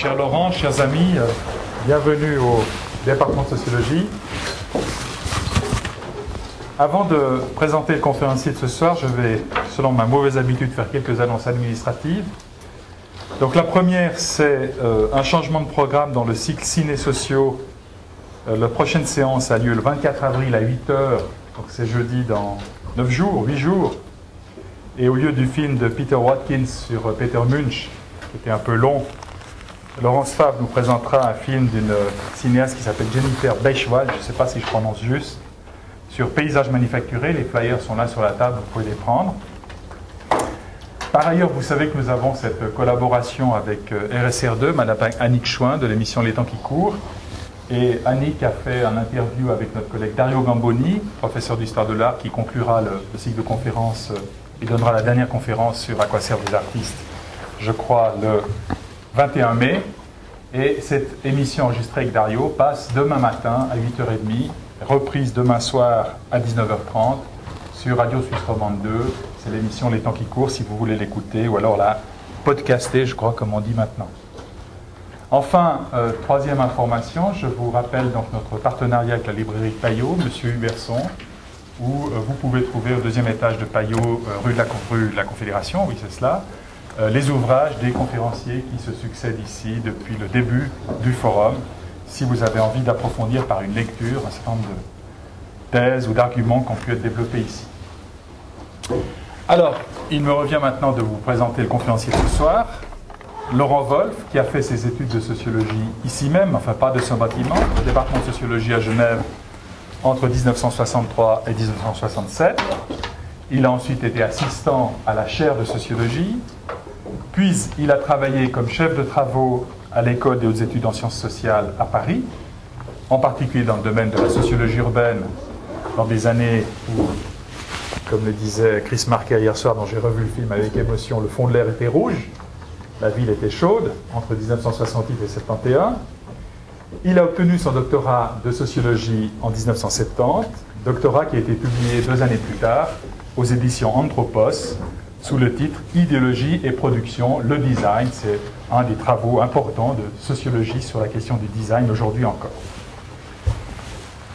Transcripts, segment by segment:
Cher Laurent, chers amis, bienvenue au département de sociologie. Avant de présenter le conférencier de ce soir, je vais, selon ma mauvaise habitude, faire quelques annonces administratives. Donc la première, c'est un changement de programme dans le cycle ciné-sociaux. La prochaine séance a lieu le 24 avril à 8h, donc c'est jeudi dans 9 jours, 8 jours. Et au lieu du film de Peter Watkins sur Peter Munch, qui était un peu long, Laurence Favre nous présentera un film d'une cinéaste qui s'appelle Jennifer Beischwald, je ne sais pas si je prononce juste, sur paysage manufacturé. Les flyers sont là sur la table, vous pouvez les prendre. Par ailleurs, vous savez que nous avons cette collaboration avec RSR2, Madame Annick Chouin de l'émission Les Temps qui courent. Et Annick a fait un interview avec notre collègue Dario Gamboni, professeur d'histoire de l'art, qui conclura le cycle de conférences. Il donnera la dernière conférence sur à quoi servent les artistes, je crois, le 21 mai. Et cette émission enregistrée avec Dario passe demain matin à 8h30, reprise demain soir à 19h30 sur Radio Suisse Romande 2. C'est l'émission Les Temps qui courent, si vous voulez l'écouter, ou alors la podcaster, je crois, comme on dit maintenant. Enfin, troisième information, je vous rappelle donc notre partenariat avec la librairie Payot, Monsieur Huberson, où vous pouvez trouver au deuxième étage de Payot, rue de la Confédération, oui c'est cela, les ouvrages des conférenciers qui se succèdent ici depuis le début du forum, si vous avez envie d'approfondir par une lecture un certain nombre de thèses ou d'arguments qui ont pu être développés ici. Alors, il me revient maintenant de vous présenter le conférencier de ce soir, Laurent Wolf, qui a fait ses études de sociologie ici même, enfin pas de son bâtiment, au département de sociologie à Genève, entre 1963 et 1967. Il a ensuite été assistant à la chaire de sociologie, puis il a travaillé comme chef de travaux à l'école des hautes études en sciences sociales à Paris, en particulier dans le domaine de la sociologie urbaine, dans des années où, comme le disait Chris Marker hier soir, dont j'ai revu le film avec émotion, le fond de l'air était rouge, la ville était chaude, entre 1968 et 1971. Il a obtenu son doctorat de sociologie en 1970, doctorat qui a été publié 2 années plus tard aux éditions Anthropos, sous le titre « Idéologie et production, le design ». C'est un des travaux importants de sociologie sur la question du design aujourd'hui encore.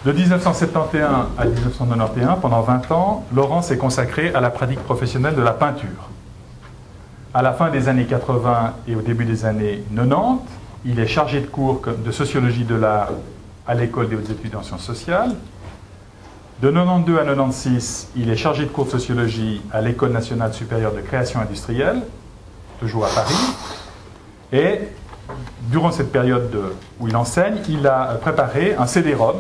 De 1971 à 1991, pendant 20 ans, Laurent s'est consacré à la pratique professionnelle de la peinture. À la fin des années 80 et au début des années 90, il est chargé de cours de sociologie de l'art à l'école des hautes études en sciences sociales. De 92 à 96, il est chargé de cours de sociologie à l'École nationale supérieure de création industrielle, toujours à Paris. Et durant cette période où il enseigne, il a préparé un CD-ROM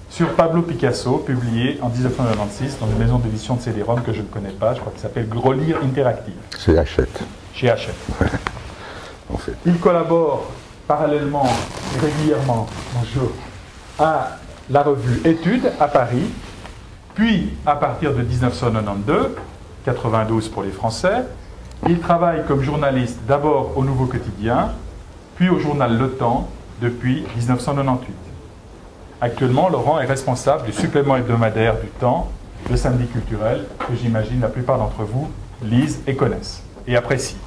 sur Pablo Picasso, publié en 1996 dans une maison d'édition de CD-ROM que je ne connais pas, je crois qu'il s'appelle Grolier Interactive. Chez Hachette. Chez Hachette. En fait. Il collabore parallèlement et régulièrement, bonjour, à la revue Études à Paris, puis à partir de 1992, 92 pour les Français, il travaille comme journaliste d'abord au Nouveau Quotidien, puis au journal Le Temps depuis 1998. Actuellement, Laurent est responsable du supplément hebdomadaire du Temps, le samedi culturel, que j'imagine la plupart d'entre vous lisent et connaissent, et apprécient.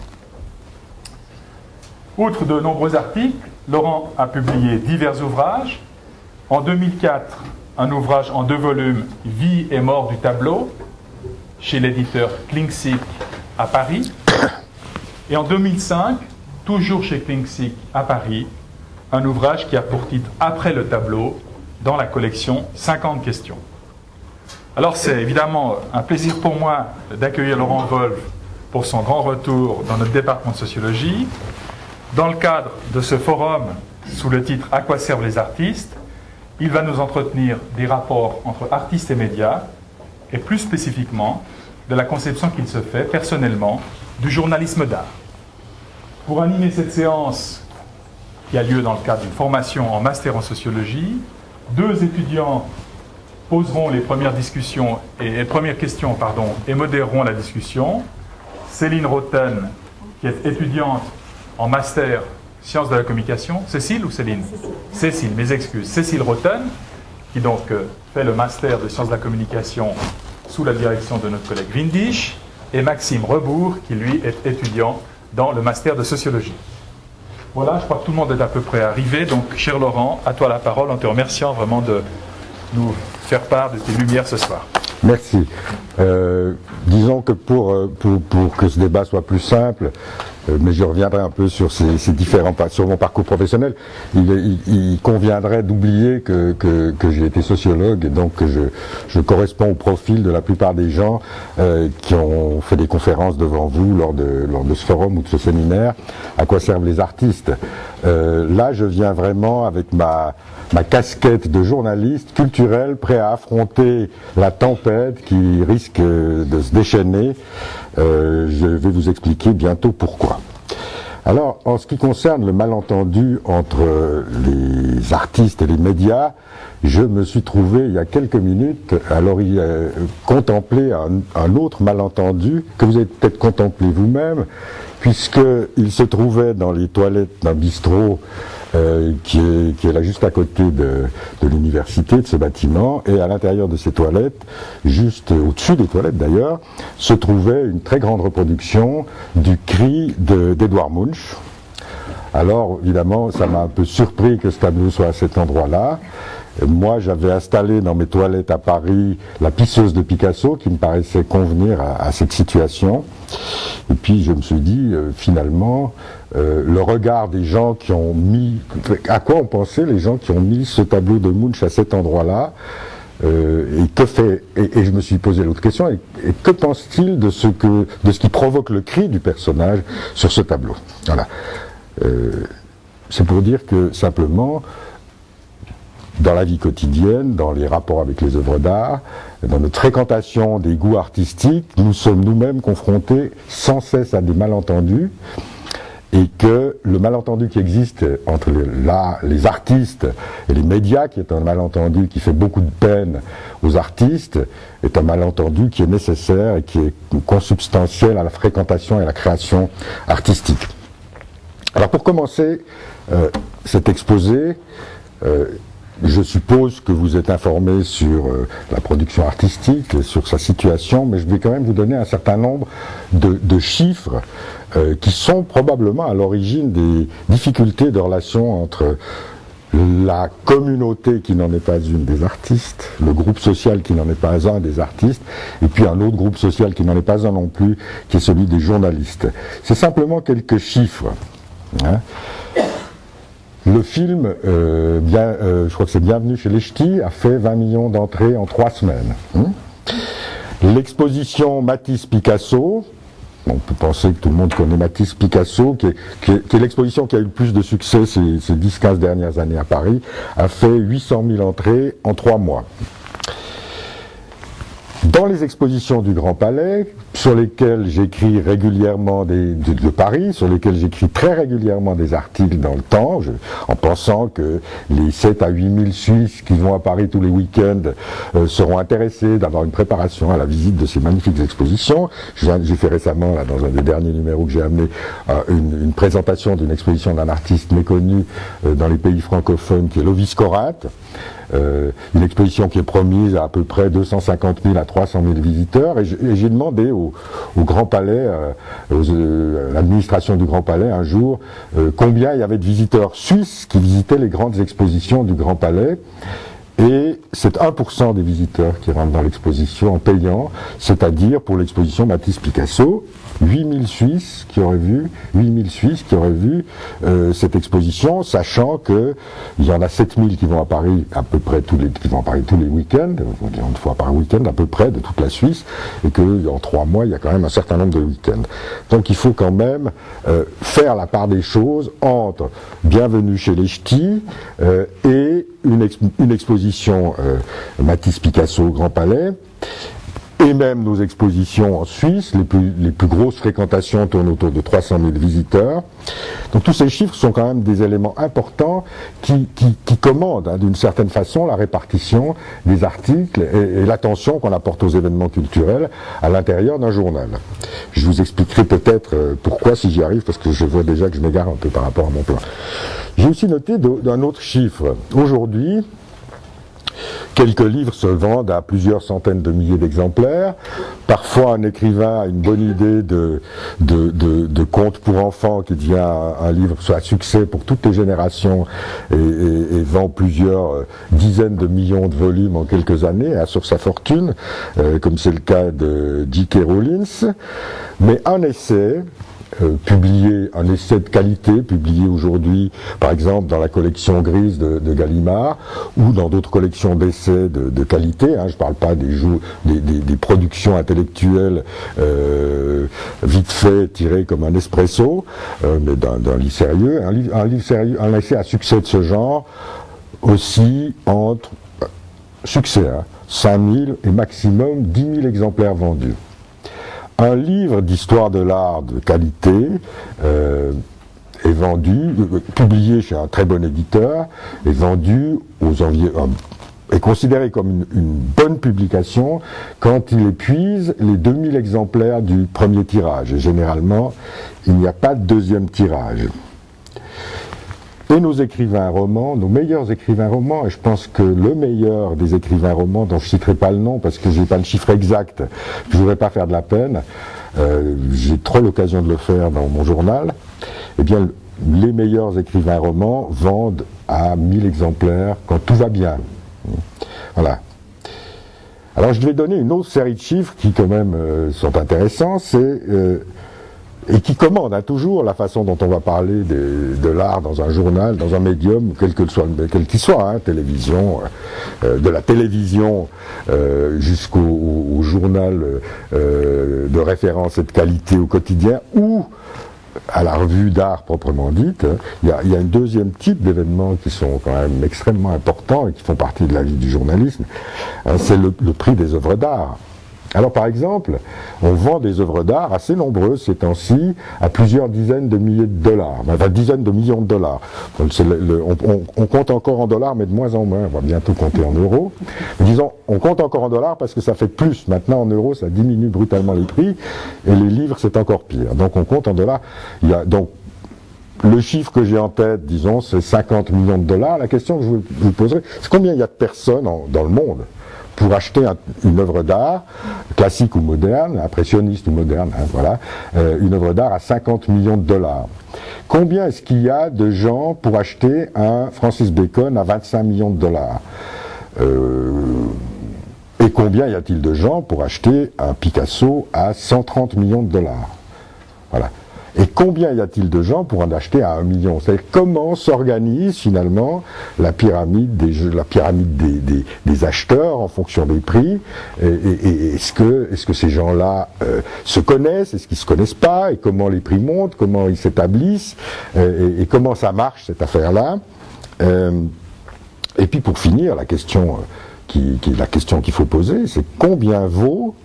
Outre de nombreux articles, Laurent a publié divers ouvrages. En 2004, un ouvrage en 2 volumes, Vie et mort du tableau, chez l'éditeur Klingsik à Paris. Et en 2005, toujours chez Klingsik à Paris, un ouvrage qui a pour titre Après le tableau, dans la collection 50 questions. Alors c'est évidemment un plaisir pour moi d'accueillir Laurent Wolf pour son grand retour dans notre département de sociologie. Dans le cadre de ce forum, sous le titre « À quoi servent les artistes ?», il va nous entretenir des rapports entre artistes et médias, et plus spécifiquement, de la conception qu'il se fait personnellement du journalisme d'art. Pour animer cette séance, qui a lieu dans le cadre d'une formation en master en sociologie, 2 étudiants poseront les premières discussions et premières questions, et modéreront la discussion. Céline Roten, qui est étudiante en master sciences de la communication. Cécile ou Céline ? Cécile, mes excuses. Cécile Roten, qui donc fait le master de sciences de la communication sous la direction de notre collègue Windisch, et Maxime Rebourg, qui lui est étudiant dans le master de sociologie. Voilà, je crois que tout le monde est à peu près arrivé. Donc, cher Laurent, à toi la parole, en te remerciant vraiment de nous faire part de tes lumières ce soir. Merci. Disons que pour que ce débat soit plus simple, mais je reviendrai un peu sur sur mon parcours professionnel, il conviendrait d'oublier que j'ai été sociologue et donc que je corresponds au profil de la plupart des gens qui ont fait des conférences devant vous lors de ce forum ou de ce séminaire. À quoi servent les artistes? Là, je viens vraiment avec ma casquette de journaliste culturel, prêt à affronter la tempête qui risque de se déchaîner. Je vais vous expliquer bientôt pourquoi. Alors, en ce qui concerne le malentendu entre les artistes et les médias, je me suis trouvé il y a quelques minutes à contempler un autre malentendu que vous avez peut-être contemplé vous-même, puisqu'il se trouvait dans les toilettes d'un bistrot qui est là juste à côté de l'université, de ce bâtiment, et à l'intérieur de ces toilettes, juste au-dessus des toilettes d'ailleurs, se trouvait une très grande reproduction du cri d'Edvard Munch. Alors évidemment, ça m'a un peu surpris que ce tableau soit à cet endroit-là. Moi, j'avais installé dans mes toilettes à Paris la pisseuse de Picasso qui me paraissait convenir à cette situation. Et puis je me suis dit, finalement, le regard des gens qui ont mis... À quoi ont pensé les gens qui ont mis ce tableau de Munch à cet endroit-là et je me suis posé l'autre question, et que pense-t-il de ce qui provoque le cri du personnage sur ce tableau? Voilà. C'est pour dire que, simplement, dans la vie quotidienne, dans les rapports avec les œuvres d'art, dans notre fréquentation des goûts artistiques, nous sommes nous-mêmes confrontés sans cesse à des malentendus, et que le malentendu qui existe entre les artistes et les médias, qui est un malentendu qui fait beaucoup de peine aux artistes, est un malentendu qui est nécessaire et qui est consubstantiel à la fréquentation et à la création artistique. Alors pour commencer cet exposé, je suppose que vous êtes informé sur la production artistique, sur sa situation, mais je vais quand même vous donner un certain nombre de chiffres qui sont probablement à l'origine des difficultés de relation entre la communauté qui n'en est pas une des artistes, le groupe social qui n'en est pas un des artistes, et puis un autre groupe social qui n'en est pas un non plus, qui est celui des journalistes. C'est simplement quelques chiffres. Hein. Le film, je crois que c'est Bienvenue chez les Ch'tis, a fait 20 millions d'entrées en 3 semaines. L'exposition Matisse-Picasso, on peut penser que tout le monde connaît Matisse-Picasso, qui est l'exposition qui a eu le plus de succès ces 10-15 dernières années à Paris, a fait 800 000 entrées en 3 mois. Dans les expositions du Grand Palais, sur lesquelles j'écris régulièrement de Paris, sur lesquelles j'écris très régulièrement des articles dans le temps, en pensant que les 7 à 8 000 Suisses qui vont à Paris tous les week-ends seront intéressés d'avoir une préparation à la visite de ces magnifiques expositions. J'ai fait récemment, là, dans un des derniers numéros que j'ai amené, une présentation d'une exposition d'un artiste méconnu dans les pays francophones, qui est Lovis Corinth. Une exposition qui est promise à peu près 250 000 à 300 000 visiteurs, et j'ai demandé au Grand Palais, à l'administration du Grand Palais un jour, combien il y avait de visiteurs suisses qui visitaient les grandes expositions du Grand Palais. Et c'est 1% des visiteurs qui rentrent dans l'exposition en payant, c'est-à-dire pour l'exposition Matisse-Picasso, 8000 Suisses qui auraient vu cette exposition, sachant que il y en a 7000 qui vont à Paris à peu près tous les week-ends, une fois par week-end à peu près de toute la Suisse, et que en 3 mois il y a quand même un certain nombre de week-ends. Donc il faut quand même faire la part des choses entre Bienvenue chez les Ch'tis et une exposition Matisse-Picasso au Grand Palais, et même nos expositions en Suisse, les plus grosses fréquentations tournent autour de 300 000 visiteurs. Donc tous ces chiffres sont quand même des éléments importants qui commandent d'une certaine façon la répartition des articles et l'attention qu'on apporte aux événements culturels à l'intérieur d'un journal. Je vous expliquerai peut-être pourquoi si j'y arrive, parce que je vois déjà que je m'égare un peu par rapport à mon plan. J'ai aussi noté d'un autre chiffre. Aujourd'hui, quelques livres se vendent à plusieurs centaines de milliers d'exemplaires. Parfois, un écrivain a une bonne idée de conte pour enfants qui devient un livre soit à succès pour toutes les générations et vend plusieurs dizaines de millions de volumes en quelques années, sur sa fortune, comme c'est le cas de J.K. Rowling. Mais un essai, un essai de qualité, publié aujourd'hui, par exemple, dans la collection grise de Gallimard, ou dans d'autres collections d'essais de qualité, je ne parle pas des productions intellectuelles vite fait, tirées comme un espresso, mais d'un livre sérieux. Un livre sérieux, un essai à succès de ce genre, aussi entre succès, 5000 et maximum 10 000 exemplaires vendus. Un livre d'histoire de l'art de qualité est vendu, publié chez un très bon éditeur, est vendu est considéré comme une bonne publication quand il épuise les 2000 exemplaires du premier tirage. Et généralement, il n'y a pas de deuxième tirage. Et nos écrivains romans, nos meilleurs écrivains romans, et je pense que le meilleur des écrivains romans, dont je ne citerai pas le nom parce que je n'ai pas le chiffre exact, je ne voudrais pas faire de la peine, j'ai trop l'occasion de le faire dans mon journal, eh bien les meilleurs écrivains romans vendent à 1000 exemplaires quand tout va bien. Voilà. Alors je vais donner une autre série de chiffres qui quand même sont intéressants, et qui commande toujours la façon dont on va parler de l'art dans un journal, dans un médium, quel qu'il soit, télévision, de la télévision jusqu'au journal de référence et de qualité au quotidien, ou à la revue d'art proprement dite. Il y a un deuxième type d'événements qui sont quand même extrêmement importants et qui font partie de la vie du journalisme, c'est le prix des œuvres d'art. Alors par exemple, on vend des œuvres d'art assez nombreuses ces temps-ci à plusieurs dizaines de milliers de dollars, enfin dizaines de millions de dollars. On compte encore en dollars, mais de moins en moins, on va bientôt compter en euros. Disons, on compte encore en dollars parce que ça fait plus. Maintenant en euros, ça diminue brutalement les prix, et les livres c'est encore pire. Donc on compte en dollars. Donc le chiffre que j'ai en tête, disons, c'est 50 millions de dollars. La question que je vous poserai, c'est combien il y a de personnes dans le monde pour acheter une œuvre d'art, classique ou moderne, impressionniste ou moderne, voilà, une œuvre d'art à 50 millions de dollars. Combien est-ce qu'il y a de gens pour acheter un Francis Bacon à 25 millions de dollars et combien y a-t-il de gens pour acheter un Picasso à 130 millions de dollars? Voilà. Et combien y a-t-il de gens pour en acheter à 1 million? C'est-à-dire comment s'organise finalement la pyramide des acheteurs en fonction des prix, et est-ce que ces gens-là se connaissent, est-ce qu'ils se connaissent pas, et comment les prix montent, comment ils s'établissent, et comment ça marche cette affaire-là. Et puis pour finir, la question qu'il faut poser, c'est combien vaut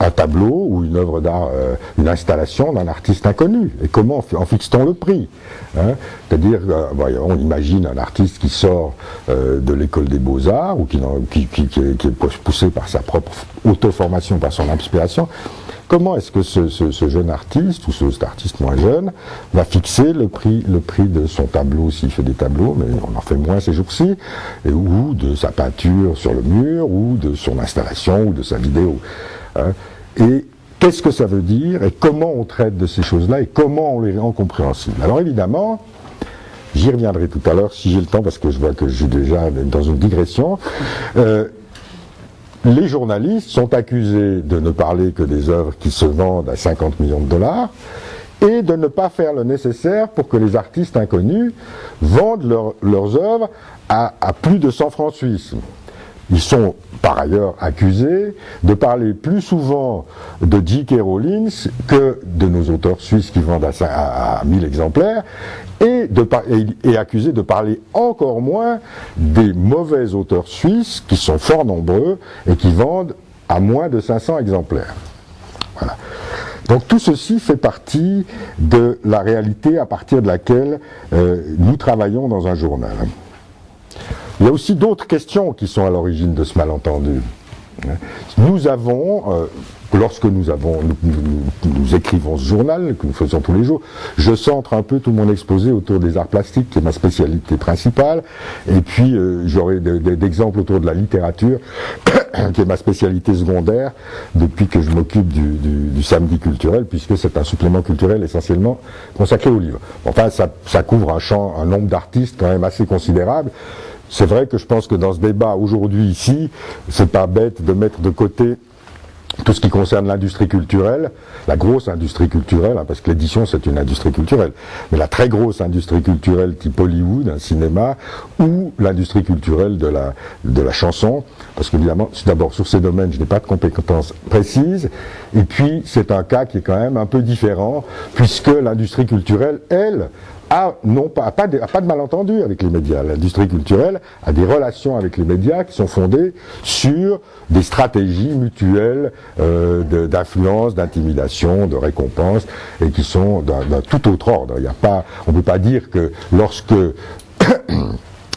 un tableau ou une œuvre d'art, une installation d'un artiste inconnu, et comment en fixe-t-on le prix, C'est-à-dire, on imagine un artiste qui sort de l'école des beaux-arts, ou qui est poussé par sa propre auto-formation, par son inspiration. Comment est-ce que ce jeune artiste, ou cet artiste moins jeune, va fixer le prix de son tableau, s'il fait des tableaux, mais on en fait moins ces jours-ci, ou de sa peinture sur le mur, ou de son installation, ou de sa vidéo, et qu'est-ce que ça veut dire, et comment on traite de ces choses-là, et comment on les rend compréhensibles. Alors évidemment, j'y reviendrai tout à l'heure si j'ai le temps, parce que je vois que je suis déjà dans une digression. Les journalistes sont accusés de ne parler que des œuvres qui se vendent à 50 millions de dollars, et de ne pas faire le nécessaire pour que les artistes inconnus vendent leurs œuvres à plus de 100 francs suisses. Ils sont par ailleurs accusés de parler plus souvent de J.K. Rowling que de nos auteurs suisses qui vendent à 1000 exemplaires, et accusés de parler encore moins des mauvais auteurs suisses qui sont fort nombreux et qui vendent à moins de 500 exemplaires. Voilà. Donc tout ceci fait partie de la réalité à partir de laquelle nous travaillons dans un journal. Il y a aussi d'autres questions qui sont à l'origine de ce malentendu. Nous avons, que lorsque nous écrivons ce journal, que nous faisons tous les jours, je centre un peu tout mon exposé autour des arts plastiques, qui est ma spécialité principale, et puis j'aurai d'exemples autour de la littérature, qui est ma spécialité secondaire, depuis que je m'occupe du samedi culturel, puisque c'est un supplément culturel essentiellement consacré aux livres. Enfin, ça couvre un nombre d'artistes quand même assez considérable. C'est vrai que je pense que dans ce débat aujourd'hui ici, c'est pas bête de mettre de côté tout ce qui concerne l'industrie culturelle, la grosse industrie culturelle, hein, parce que l'édition c'est une industrie culturelle, mais la très grosse industrie culturelle type Hollywood, un cinéma, ou l'industrie culturelle de la chanson, parce qu'évidemment, d'abord sur ces domaines, je n'ai pas de compétences précises, et puis c'est un cas qui est quand même un peu différent, puisque l'industrie culturelle, elle, a pas de malentendu avec les médias. L'industrie culturelle a des relations avec les médias qui sont fondées sur des stratégies mutuelles d'influence, d'intimidation, de récompense, et qui sont d'un tout autre ordre. On ne peut pas dire que lorsque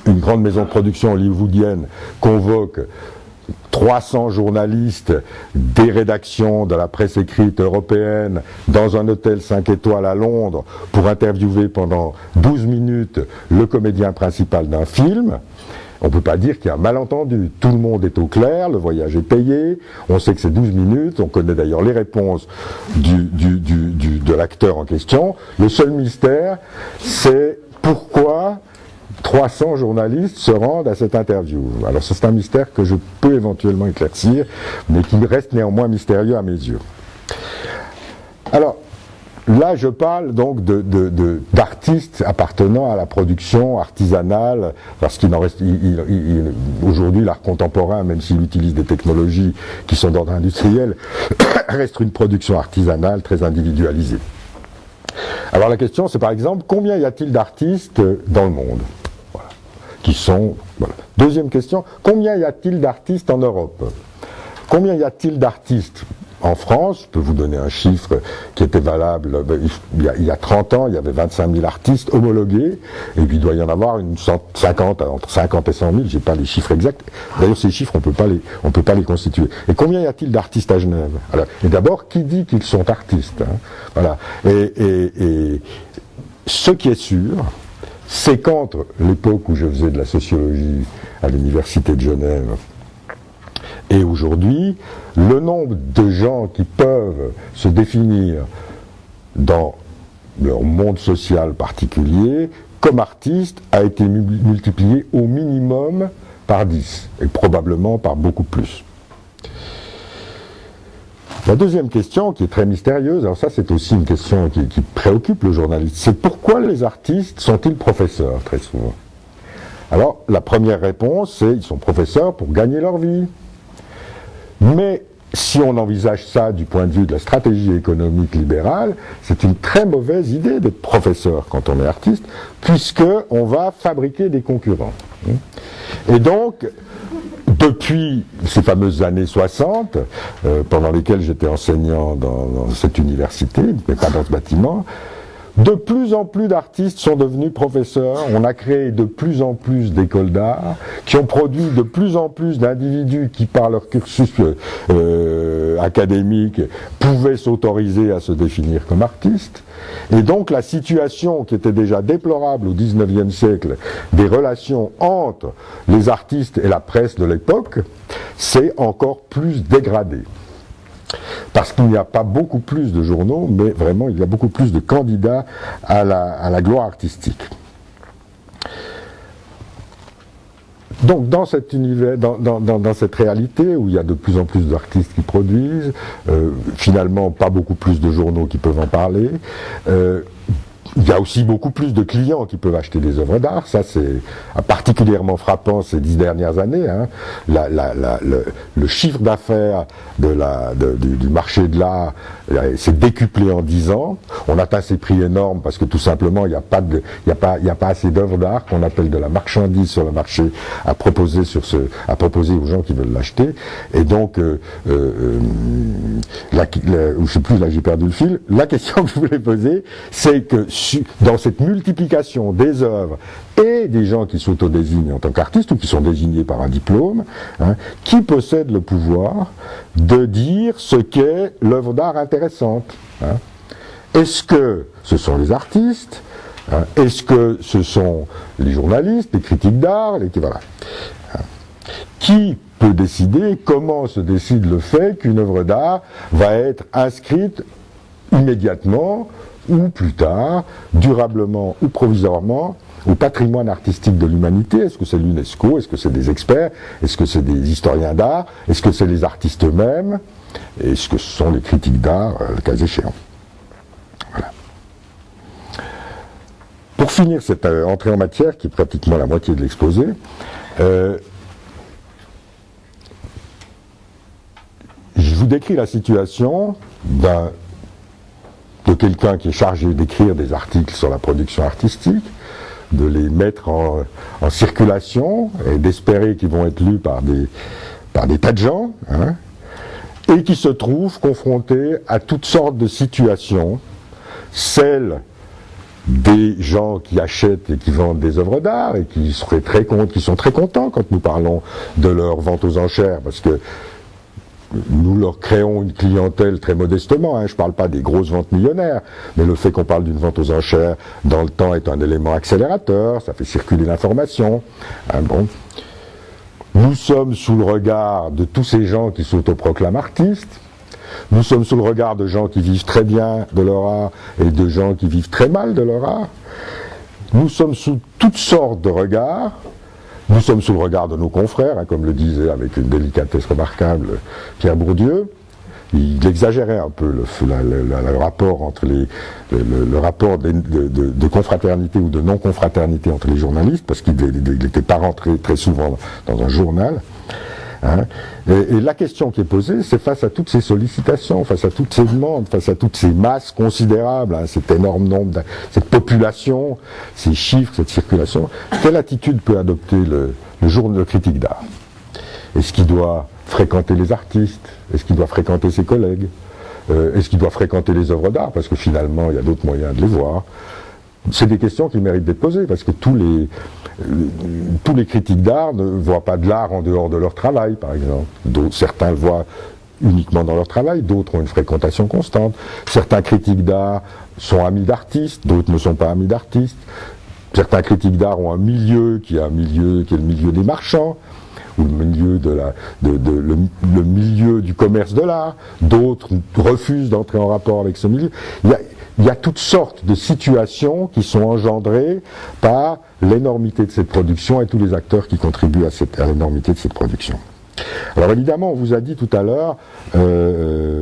une grande maison de production hollywoodienne convoque 300 journalistes des rédactions de la presse écrite européenne dans un hôtel 5 étoiles à Londres pour interviewer pendant 12 minutes le comédien principal d'un film. On ne peut pas dire qu'il y a un malentendu. Tout le monde est au clair, le voyage est payé, on sait que c'est 12 minutes, on connaît d'ailleurs les réponses de l'acteur en question. Le seul mystère, c'est pourquoi 300 journalistes se rendent à cette interview. Alors c'est un mystère que je peux éventuellement éclaircir, mais qui reste néanmoins mystérieux à mes yeux. Alors, là je parle donc d'artistes appartenant à la production artisanale, parce qu'il en reste, aujourd'hui l'art contemporain, même s'il utilise des technologies qui sont d'ordre industriel, reste une production artisanale très individualisée. Alors la question c'est par exemple, combien y a-t-il d'artistes dans le monde ? Voilà. Deuxième question, combien y a-t-il d'artistes en Europe? Combien y a-t-il d'artistes en France? Je peux vous donner un chiffre qui était valable il y a 30 ans, il y avait 25 000 artistes homologués, et puis il doit y en avoir entre 50 et 100 000, j'ai pas les chiffres exacts. D'ailleurs ces chiffres on peut pas les constituer. Et combien y a-t-il d'artistes à Genève? Alors, et d'abord, qui dit qu'ils sont artistes, hein? Voilà. Et ce qui est sûr, c'est qu'entre l'époque où je faisais de la sociologie à l'université de Genève et aujourd'hui, le nombre de gens qui peuvent se définir dans leur monde social particulier comme artistes a été multiplié au minimum par 10 et probablement par beaucoup plus. La deuxième question, qui est très mystérieuse, alors ça c'est aussi une question qui préoccupe le journaliste, c'est pourquoi les artistes sont-ils professeurs très souvent? Alors la première réponse c'est ils sont professeurs pour gagner leur vie. Mais si on envisage ça du point de vue de la stratégie économique libérale, c'est une très mauvaise idée d'être professeur quand on est artiste, puisque on va fabriquer des concurrents. Et donc, depuis ces fameuses années 60, pendant lesquelles j'étais enseignant dans cette université, mais pas dans ce bâtiment, de plus en plus d'artistes sont devenus professeurs, on a créé de plus en plus d'écoles d'art, qui ont produit de plus en plus d'individus qui, par leur cursus académique, pouvaient s'autoriser à se définir comme artistes. Et donc la situation qui était déjà déplorable au XIXe siècle, des relations entre les artistes et la presse de l'époque, s'est encore plus dégradée. Parce qu'il n'y a pas beaucoup plus de journaux, mais vraiment il y a beaucoup plus de candidats à la gloire artistique. Donc dans cet univers, dans cette réalité où il y a de plus en plus d'artistes qui produisent, finalement pas beaucoup plus de journaux qui peuvent en parler, il y a aussi beaucoup plus de clients qui peuvent acheter des œuvres d'art. Ça, c'est particulièrement frappant ces 10 dernières années. Hein. Le chiffre d'affaires du marché de l'art s'est décuplé en 10 ans. On atteint ces prix énormes parce que tout simplement, il n'y a pas assez d'œuvres d'art qu'on appelle de la marchandise sur le marché à proposer aux gens qui veulent l'acheter. Et donc, je sais plus, là j'ai perdu le fil. La question que je voulais poser, c'est que dans cette multiplication des œuvres et des gens qui s'autodésignent en tant qu'artistes ou qui sont désignés par un diplôme, hein, qui possède le pouvoir de dire ce qu'est l'œuvre d'art intéressante, hein. Est-ce que ce sont les artistes, hein, est-ce que ce sont les journalistes, les critiques d'art, voilà. Qui peut décider, comment se décide le fait qu'une œuvre d'art va être inscrite immédiatement ou plus tard, durablement ou provisoirement, au patrimoine artistique de l'humanité? Est-ce que c'est l'UNESCO? Est-ce que c'est des experts? Est-ce que c'est des historiens d'art? Est-ce que c'est les artistes eux-mêmes? Est-ce que ce sont les critiques d'art, le cas échéant? Voilà. Pour finir cette entrée en matière, qui est pratiquement la moitié de l'exposé, je vous décris la situation de quelqu'un qui est chargé d'écrire des articles sur la production artistique, de les mettre en circulation et d'espérer qu'ils vont être lus par des tas de gens, hein, et qui se trouve confronté à toutes sortes de situations, celles des gens qui achètent et qui vendent des œuvres d'art et qui sont très contents quand nous parlons de leur vente aux enchères, parce que nous leur créons une clientèle très modestement, hein. Je ne parle pas des grosses ventes millionnaires, mais le fait qu'on parle d'une vente aux enchères dans le temps est un élément accélérateur, ça fait circuler l'information, hein, bon. Nous sommes sous le regard de tous ces gens qui s'autoproclament artistes, nous sommes sous le regard de gens qui vivent très bien de leur art et de gens qui vivent très mal de leur art, nous sommes sous toutes sortes de regards. Nous sommes sous le regard de nos confrères, hein, comme le disait avec une délicatesse remarquable Pierre Bourdieu. Il exagérait un peu le rapport entre le rapport de confraternité ou de non-confraternité entre les journalistes, parce qu'il n'était pas rentré très souvent dans un journal. Hein. Et la question qui est posée, c'est face à toutes ces sollicitations, face à toutes ces demandes, face à toutes ces masses considérables, hein, cet énorme nombre, cette population, ces chiffres, cette circulation, quelle attitude peut adopter le critique d'art? Est-ce qu'il doit fréquenter les artistes? Est-ce qu'il doit fréquenter ses collègues? Est-ce qu'il doit fréquenter les œuvres d'art? Parce que finalement, il y a d'autres moyens de les voir. C'est des questions qui méritent d'être posées, parce que tous les critiques d'art ne voient pas de l'art en dehors de leur travail, par exemple. Certains le voient uniquement dans leur travail, d'autres ont une fréquentation constante. Certains critiques d'art sont amis d'artistes, d'autres ne sont pas amis d'artistes. Certains critiques d'art ont un milieu qui est le milieu des marchands, ou le milieu le milieu du commerce de l'art. D'autres refusent d'entrer en rapport avec ce milieu. Il y a toutes sortes de situations qui sont engendrées par l'énormité de cette production et tous les acteurs qui contribuent à l'énormité de cette production. Alors évidemment, on vous a dit tout à l'heure voilà.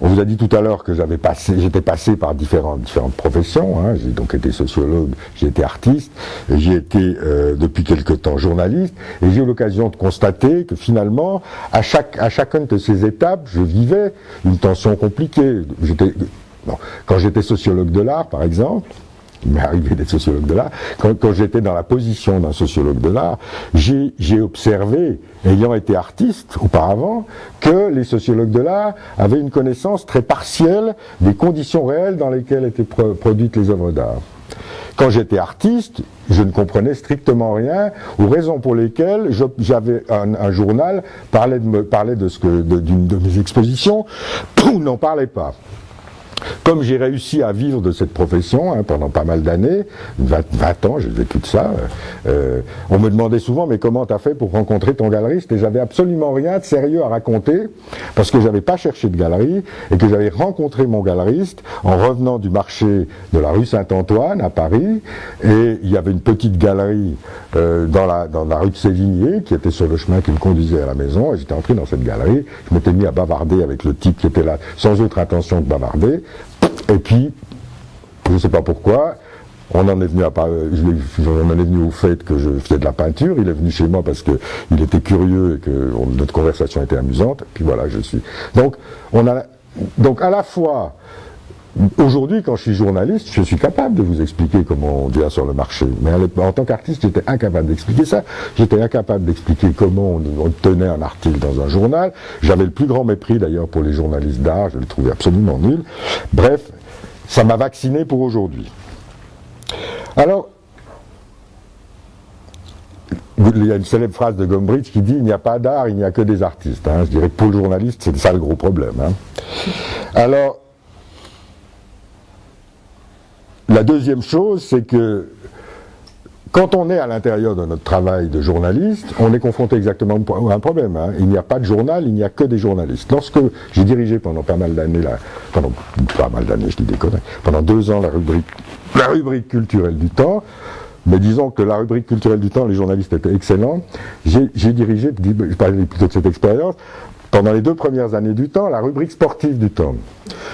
On vous a dit tout à l'heure que j'étais passé par différentes professions, hein. J'ai donc été sociologue, j'ai été artiste, j'ai été depuis quelque temps journaliste, et j'ai eu l'occasion de constater que finalement, à chacune de ces étapes, je vivais une tension compliquée. Quand j'étais sociologue de l'art, par exemple, il m'est arrivé d'être sociologue de l'art, quand j'étais dans la position d'un sociologue de l'art, j'ai observé, ayant été artiste auparavant, que les sociologues de l'art avaient une connaissance très partielle des conditions réelles dans lesquelles étaient produites les œuvres d'art. Quand j'étais artiste, je ne comprenais strictement rien aux raisons pour lesquelles j'avais un journal parlait d'une de mes expositions ou n'en parlait pas. Comme j'ai réussi à vivre de cette profession, hein, pendant pas mal d'années, 20 ans, j'ai vécu de ça, on me demandait souvent, mais comment t'as fait pour rencontrer ton galeriste? Et j'avais absolument rien de sérieux à raconter, parce que j'avais pas cherché de galerie, et que j'avais rencontré mon galeriste en revenant du marché de la rue Saint-Antoine, à Paris, et il y avait une petite galerie dans la rue de Sévigné, qui était sur le chemin qui me conduisait à la maison, et j'étais entré dans cette galerie, je m'étais mis à bavarder avec le type qui était là, sans autre intention que bavarder. Et puis, je ne sais pas pourquoi, on en est venu au fait que je faisais de la peinture. Il est venu chez moi parce qu'il était curieux et que notre conversation était amusante. Et puis voilà, je suis. Donc à la fois, Aujourd'hui, quand je suis journaliste, je suis capable de vous expliquer comment on vient sur le marché. Mais en tant qu'artiste, j'étais incapable d'expliquer ça. J'étais incapable d'expliquer comment on obtenait un article dans un journal. J'avais le plus grand mépris d'ailleurs pour les journalistes d'art, je le trouvais absolument nul. Bref, ça m'a vacciné pour aujourd'hui. Alors, il y a une célèbre phrase de Gombrich qui dit « Il n'y a pas d'art, il n'y a que des artistes ». Je dirais que pour le journaliste, c'est ça le gros problème. Alors, la deuxième chose, c'est que quand on est à l'intérieur de notre travail de journaliste, on est confronté exactement à un problème. Il n'y a pas de journal, il n'y a que des journalistes. Lorsque j'ai dirigé pendant pas mal d'années, je dis des conneries, pendant 2 ans la rubrique culturelle du Temps, mais disons que la rubrique culturelle du Temps, les journalistes étaient excellents, j'ai dirigé, je parlais plutôt de cette expérience, pendant les 2 premières années du Temps, la rubrique sportive du Temps.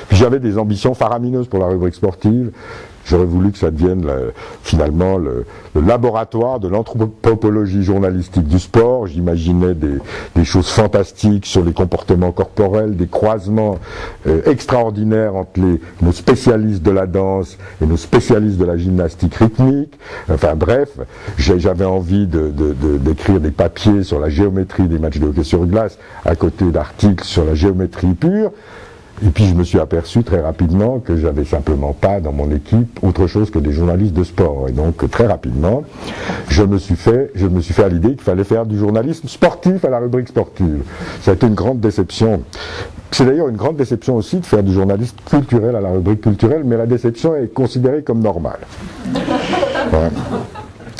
Puis j'avais des ambitions faramineuses pour la rubrique sportive. J'aurais voulu que ça devienne finalement le laboratoire de l'anthropologie journalistique du sport. J'imaginais des choses fantastiques sur les comportements corporels, des croisements extraordinaires entre nos spécialistes de la danse et nos spécialistes de la gymnastique rythmique. Enfin bref, j'avais envie d'écrire des papiers sur la géométrie des matchs de hockey sur glace à côté d'articles sur la géométrie pure. Et puis je me suis aperçu très rapidement que j'avais simplement pas dans mon équipe autre chose que des journalistes de sport. Et donc très rapidement, je me suis fait à l'idée qu'il fallait faire du journalisme sportif à la rubrique sportive. Ça a été une grande déception. C'est d'ailleurs une grande déception aussi de faire du journalisme culturel à la rubrique culturelle, mais la déception est considérée comme normale.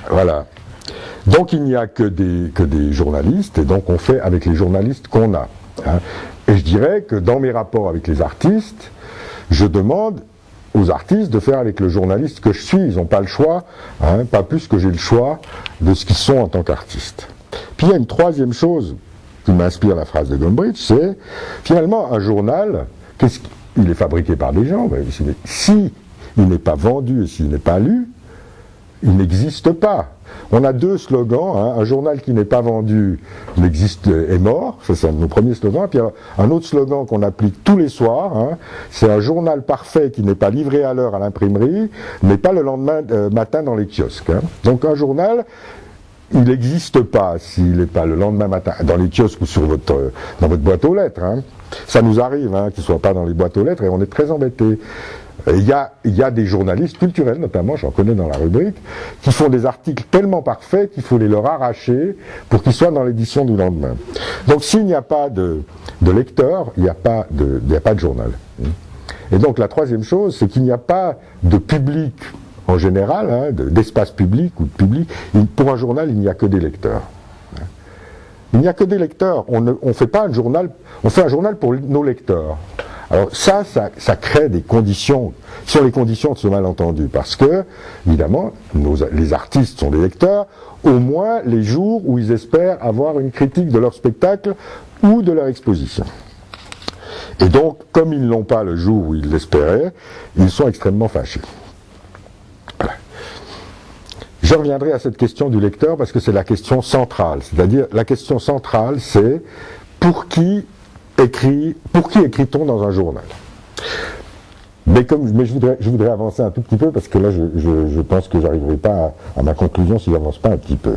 Voilà. Donc il n'y a que des journalistes, et donc on fait avec les journalistes qu'on a. Et je dirais que dans mes rapports avec les artistes, je demande aux artistes de faire avec le journaliste que je suis. Ils n'ont pas le choix, pas plus que j'ai le choix de ce qu'ils sont en tant qu'artistes. Puis il y a une troisième chose qui m'inspire la phrase de Gombrich, c'est finalement un journal, il est fabriqué par des gens, mais si il n'est pas vendu et s'il n'est pas lu, il n'existe pas. On a 2 slogans, un journal qui n'est pas vendu est mort, ça c'est un de nos premiers slogans, puis un autre slogan qu'on applique tous les soirs, c'est un journal parfait qui n'est pas livré à l'heure à l'imprimerie, mais pas le lendemain matin dans les kiosques. Donc un journal, il n'existe pas s'il n'est pas le lendemain matin dans les kiosques ou dans votre boîte aux lettres. Ça nous arrive qu'il ne soit pas dans les boîtes aux lettres et on est très embêtés. Il y a des journalistes culturels, notamment, j'en connais dans la rubrique, qui font des articles tellement parfaits qu'il faut les leur arracher pour qu'ils soient dans l'édition du lendemain. Donc s'il n'y a pas de lecteur, il n'y a pas de journal. Et donc la troisième chose, c'est qu'il n'y a pas de public en général, d'espace public ou de public. Pour un journal, il n'y a que des lecteurs. Il n'y a que des lecteurs. On fait pas un journal, on fait un journal pour nos lecteurs. Alors ça crée des conditions, qui sont les conditions de ce malentendu, parce que, évidemment, les artistes sont des lecteurs, au moins les jours où ils espèrent avoir une critique de leur spectacle ou de leur exposition. Et donc, comme ils ne l'ont pas le jour où ils l'espéraient, ils sont extrêmement fâchés. Voilà. Je reviendrai à cette question du lecteur parce que c'est la question centrale. C'est-à-dire, la question centrale, c'est pour qui écrit-on dans un journal? Mais je voudrais avancer un tout petit peu parce que là, je pense que j'arriverai pas à ma conclusion si j'avance pas un petit peu.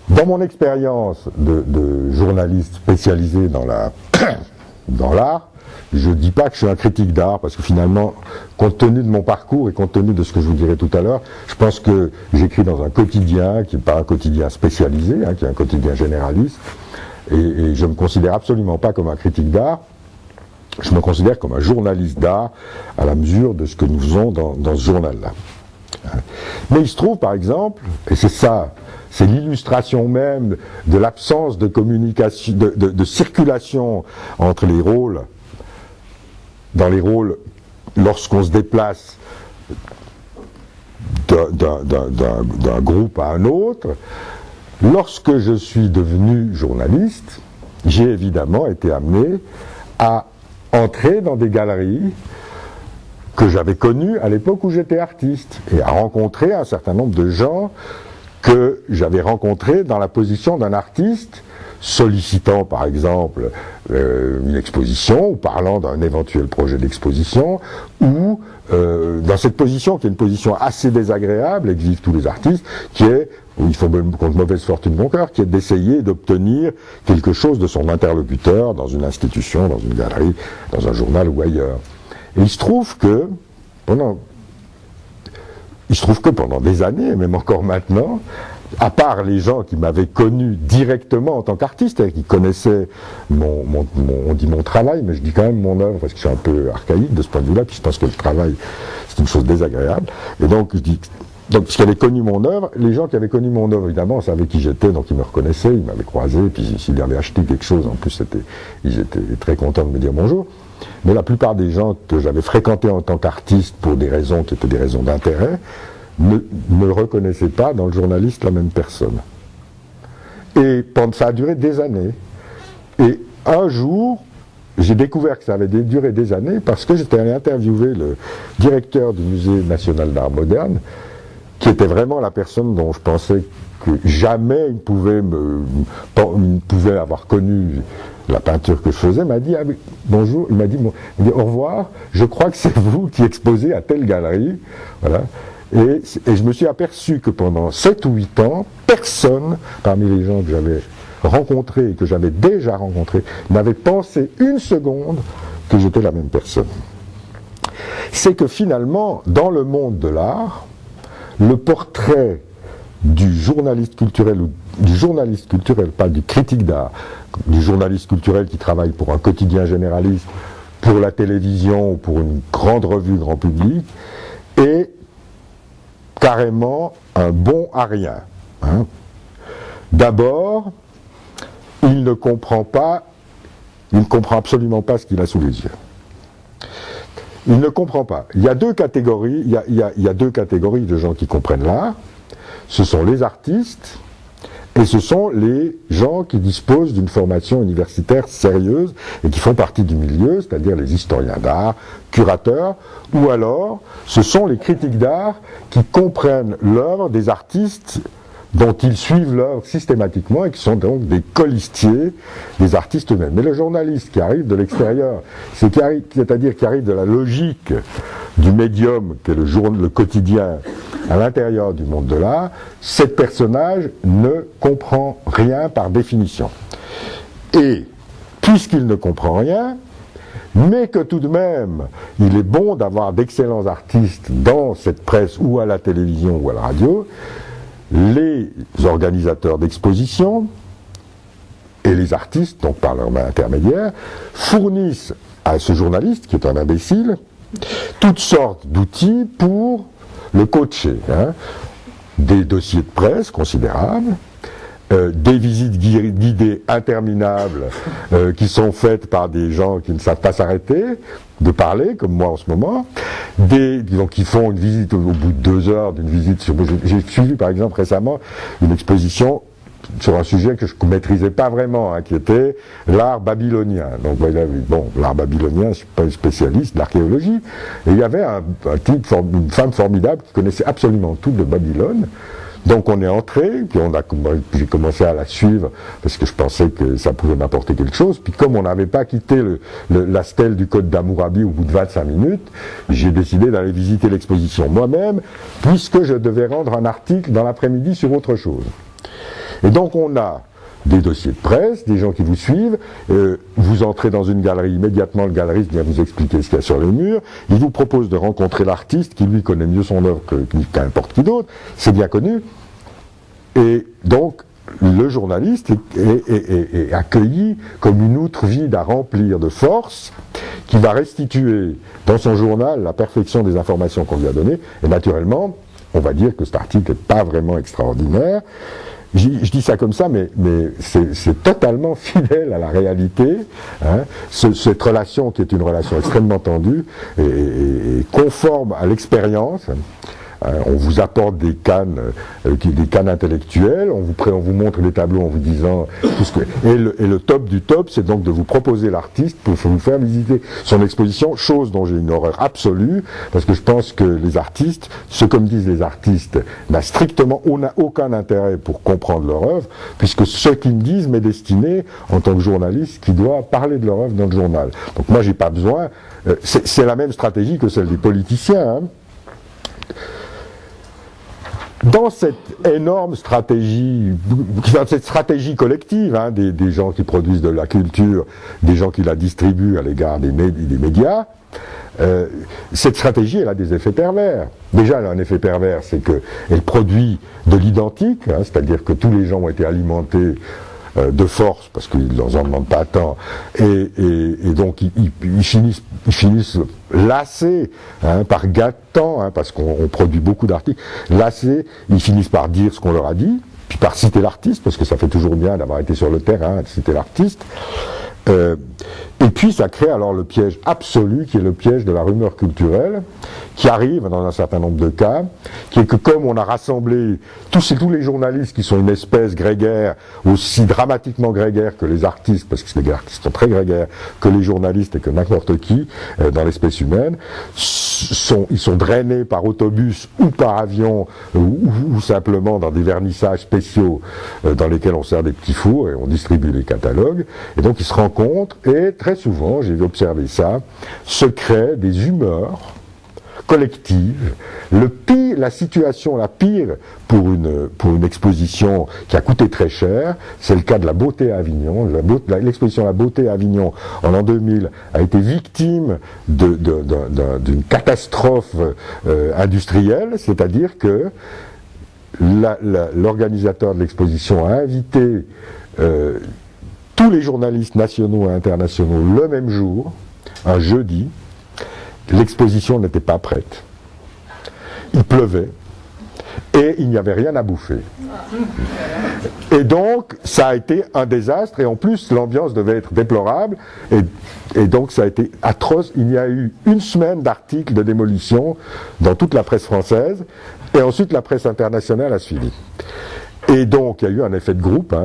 Dans mon expérience de journaliste spécialisé dans l'art, je ne dis pas que je suis un critique d'art, parce que finalement, compte tenu de mon parcours et compte tenu de ce que je vous dirai tout à l'heure, je pense que j'écris dans un quotidien qui n'est pas un quotidien spécialisé, qui est un quotidien généraliste, et je ne me considère absolument pas comme un critique d'art, je me considère comme un journaliste d'art à la mesure de ce que nous faisons dans ce journal-là. Mais il se trouve, par exemple, et c'est ça, c'est l'illustration même de l'absence de communication, de circulation entre les rôles, dans les rôles, lorsqu'on se déplace d'un groupe à un autre. Lorsque je suis devenu journaliste, j'ai évidemment été amené à entrer dans des galeries que j'avais connues à l'époque où j'étais artiste, et à rencontrer un certain nombre de gens que j'avais rencontrés dans la position d'un artiste sollicitant par exemple une exposition ou parlant d'un éventuel projet d'exposition, ou dans cette position qui est une position assez désagréable et que vivent tous les artistes, qui est, où il faut contre mauvaise fortune bon cœur, qui est d'essayer d'obtenir quelque chose de son interlocuteur dans une institution, dans une galerie, dans un journal ou ailleurs. Et il se trouve que pendant des années, et même encore maintenant, à part les gens qui m'avaient connu directement en tant qu'artiste, et qui connaissaient on dit mon travail, mais je dis quand même mon œuvre, parce que je suis un peu archaïque de ce point de vue-là, puis je pense que le travail, c'est une chose désagréable. Et donc, puisqu'ils avaient connu mon œuvre, les gens qui avaient connu mon œuvre, évidemment, savaient qui j'étais, donc ils me reconnaissaient, ils m'avaient croisé, puis s'ils avaient acheté quelque chose, en plus, ils étaient très contents de me dire bonjour. Mais la plupart des gens que j'avais fréquentés en tant qu'artiste pour des raisons qui étaient des raisons d'intérêt, ne reconnaissaient pas dans le journaliste la même personne. Et ça a duré des années. Et un jour, j'ai découvert que ça avait duré des années parce que j'étais allé interviewer le directeur du Musée national d'art moderne, qui était vraiment la personne dont je pensais que jamais il pouvait avoir connu la peinture que je faisais. M'a dit bonjour, il m'a dit au revoir, je crois que c'est vous qui exposez à telle galerie. Voilà. Et je me suis aperçu que pendant 7 ou 8 ans, personne parmi les gens que j'avais rencontrés et que j'avais déjà rencontrés n'avait pensé une seconde que j'étais la même personne. C'est que finalement, dans le monde de l'art, le portrait du journaliste culturel, pas du critique d'art, du journaliste culturel qui travaille pour un quotidien généraliste, pour la télévision ou pour une grande revue grand public, est carrément un bon à rien. Hein. D'abord, il ne comprend absolument pas ce qu'il a sous les yeux. Il ne comprend pas. Il y a deux catégories, il y a deux catégories de gens qui comprennent l'art. Ce sont les artistes et ce sont les gens qui disposent d'une formation universitaire sérieuse et qui font partie du milieu, c'est-à-dire les historiens d'art, curateurs, ou alors ce sont les critiques d'art qui comprennent l'œuvre des artistes dont ils suivent l'œuvre systématiquement et qui sont donc des colistiers des artistes eux-mêmes. Mais le journaliste qui arrive de l'extérieur, c'est-à-dire qui arrive de la logique du médium qu'est le quotidien à l'intérieur du monde de l'art, ce personnage ne comprend rien par définition. Et puisqu'il ne comprend rien, mais que tout de même, il est bon d'avoir d'excellents artistes dans cette presse ou à la télévision ou à la radio, les organisateurs d'expositions et les artistes, donc par leur main intermédiaire, fournissent à ce journaliste, qui est un imbécile, toutes sortes d'outils pour le coacher. Hein. Des dossiers de presse considérables, des visites guidées interminables qui sont faites par des gens qui ne savent pas s'arrêter de parler, comme moi en ce moment, donc qui font une visite au bout de 2 heures d'une visite. J'ai suivi par exemple récemment une exposition sur un sujet que je ne maîtrisais pas vraiment, hein, qui était l'art babylonien. Donc voilà, bon, l'art babylonien, je ne suis pas spécialiste d'archéologie, et il y avait une femme formidable qui connaissait absolument tout de Babylone. Donc on est entré, puis j'ai commencé à la suivre parce que je pensais que ça pouvait m'apporter quelque chose. Puis comme on n'avait pas quitté la stèle du Code d'Hammurabi au bout de 25 minutes, j'ai décidé d'aller visiter l'exposition moi-même, puisque je devais rendre un article dans l'après-midi sur autre chose. Et donc on a des dossiers de presse, des gens qui vous suivent, vous entrez dans une galerie, immédiatement le galeriste vient vous expliquer ce qu'il y a sur les murs, il vous propose de rencontrer l'artiste qui lui connaît mieux son œuvre qu'importe qui d'autre, c'est bien connu, et donc le journaliste est accueilli comme une outre vide à remplir de force, qui va restituer dans son journal la perfection des informations qu'on lui a données, et naturellement, on va dire que cet article n'est pas vraiment extraordinaire. Je dis ça comme ça, mais c'est totalement fidèle à la réalité. Hein. Cette relation qui est une relation extrêmement tendue et conforme à l'expérience, On vous apporte des cannes intellectuelles, on vous montre les tableaux en vous disant tout ce que... Et le top du top, c'est donc de vous proposer l'artiste pour vous faire visiter son exposition, chose dont j'ai une horreur absolue, parce que je pense que les artistes, ce que me disent les artistes, n'a aucun intérêt pour comprendre leur œuvre, puisque ce qu'ils me disent m'est destiné, en tant que journaliste, qui doit parler de leur œuvre dans le journal. Donc moi, j'ai pas besoin... c'est la même stratégie que celle des politiciens, Dans cette énorme stratégie, cette stratégie collective, des gens qui produisent de la culture, des gens qui la distribuent à l'égard des médias, cette stratégie, elle a des effets pervers. Déjà, elle a un effet pervers, c'est qu'elle produit de l'identique, c'est-à-dire que tous les gens ont été alimentés de force, parce qu'ils n'en demandent pas tant, et donc ils finissent lassés, par gain de temps, parce qu'on produit beaucoup d'articles, lassés, ils finissent par dire ce qu'on leur a dit, puis par citer l'artiste, parce que ça fait toujours bien d'avoir été sur le terrain, de citer l'artiste. Et puis ça crée alors le piège absolu, qui est le piège de la rumeur culturelle, qui arrive dans un certain nombre de cas, qui est que comme on a rassemblé tous les journalistes qui sont une espèce grégaire, aussi dramatiquement grégaire que les artistes, parce que les artistes sont très grégaires, que les journalistes et que n'importe qui dans l'espèce humaine, ils sont drainés par autobus ou par avion ou simplement dans des vernissages spéciaux dans lesquels on sert des petits fours et on distribue les catalogues, et donc ils se rencontrent et très souvent, j'ai observé ça, se créent des humeurs collectives. La situation la pire pour une exposition qui a coûté très cher, c'est le cas de la Beauté à Avignon. L'exposition La Beauté à Avignon en l'an 2000 a été victime d'une catastrophe industrielle, c'est-à-dire que l'organisateur de l'exposition a invité tous les journalistes nationaux et internationaux le même jour, un jeudi. L'exposition n'était pas prête. Il pleuvait et il n'y avait rien à bouffer. Et donc, ça a été un désastre, et en plus, l'ambiance devait être déplorable, et donc ça a été atroce. Il y a eu une semaine d'articles de démolition dans toute la presse française, et ensuite la presse internationale a suivi. Et donc, il y a eu un effet de groupe.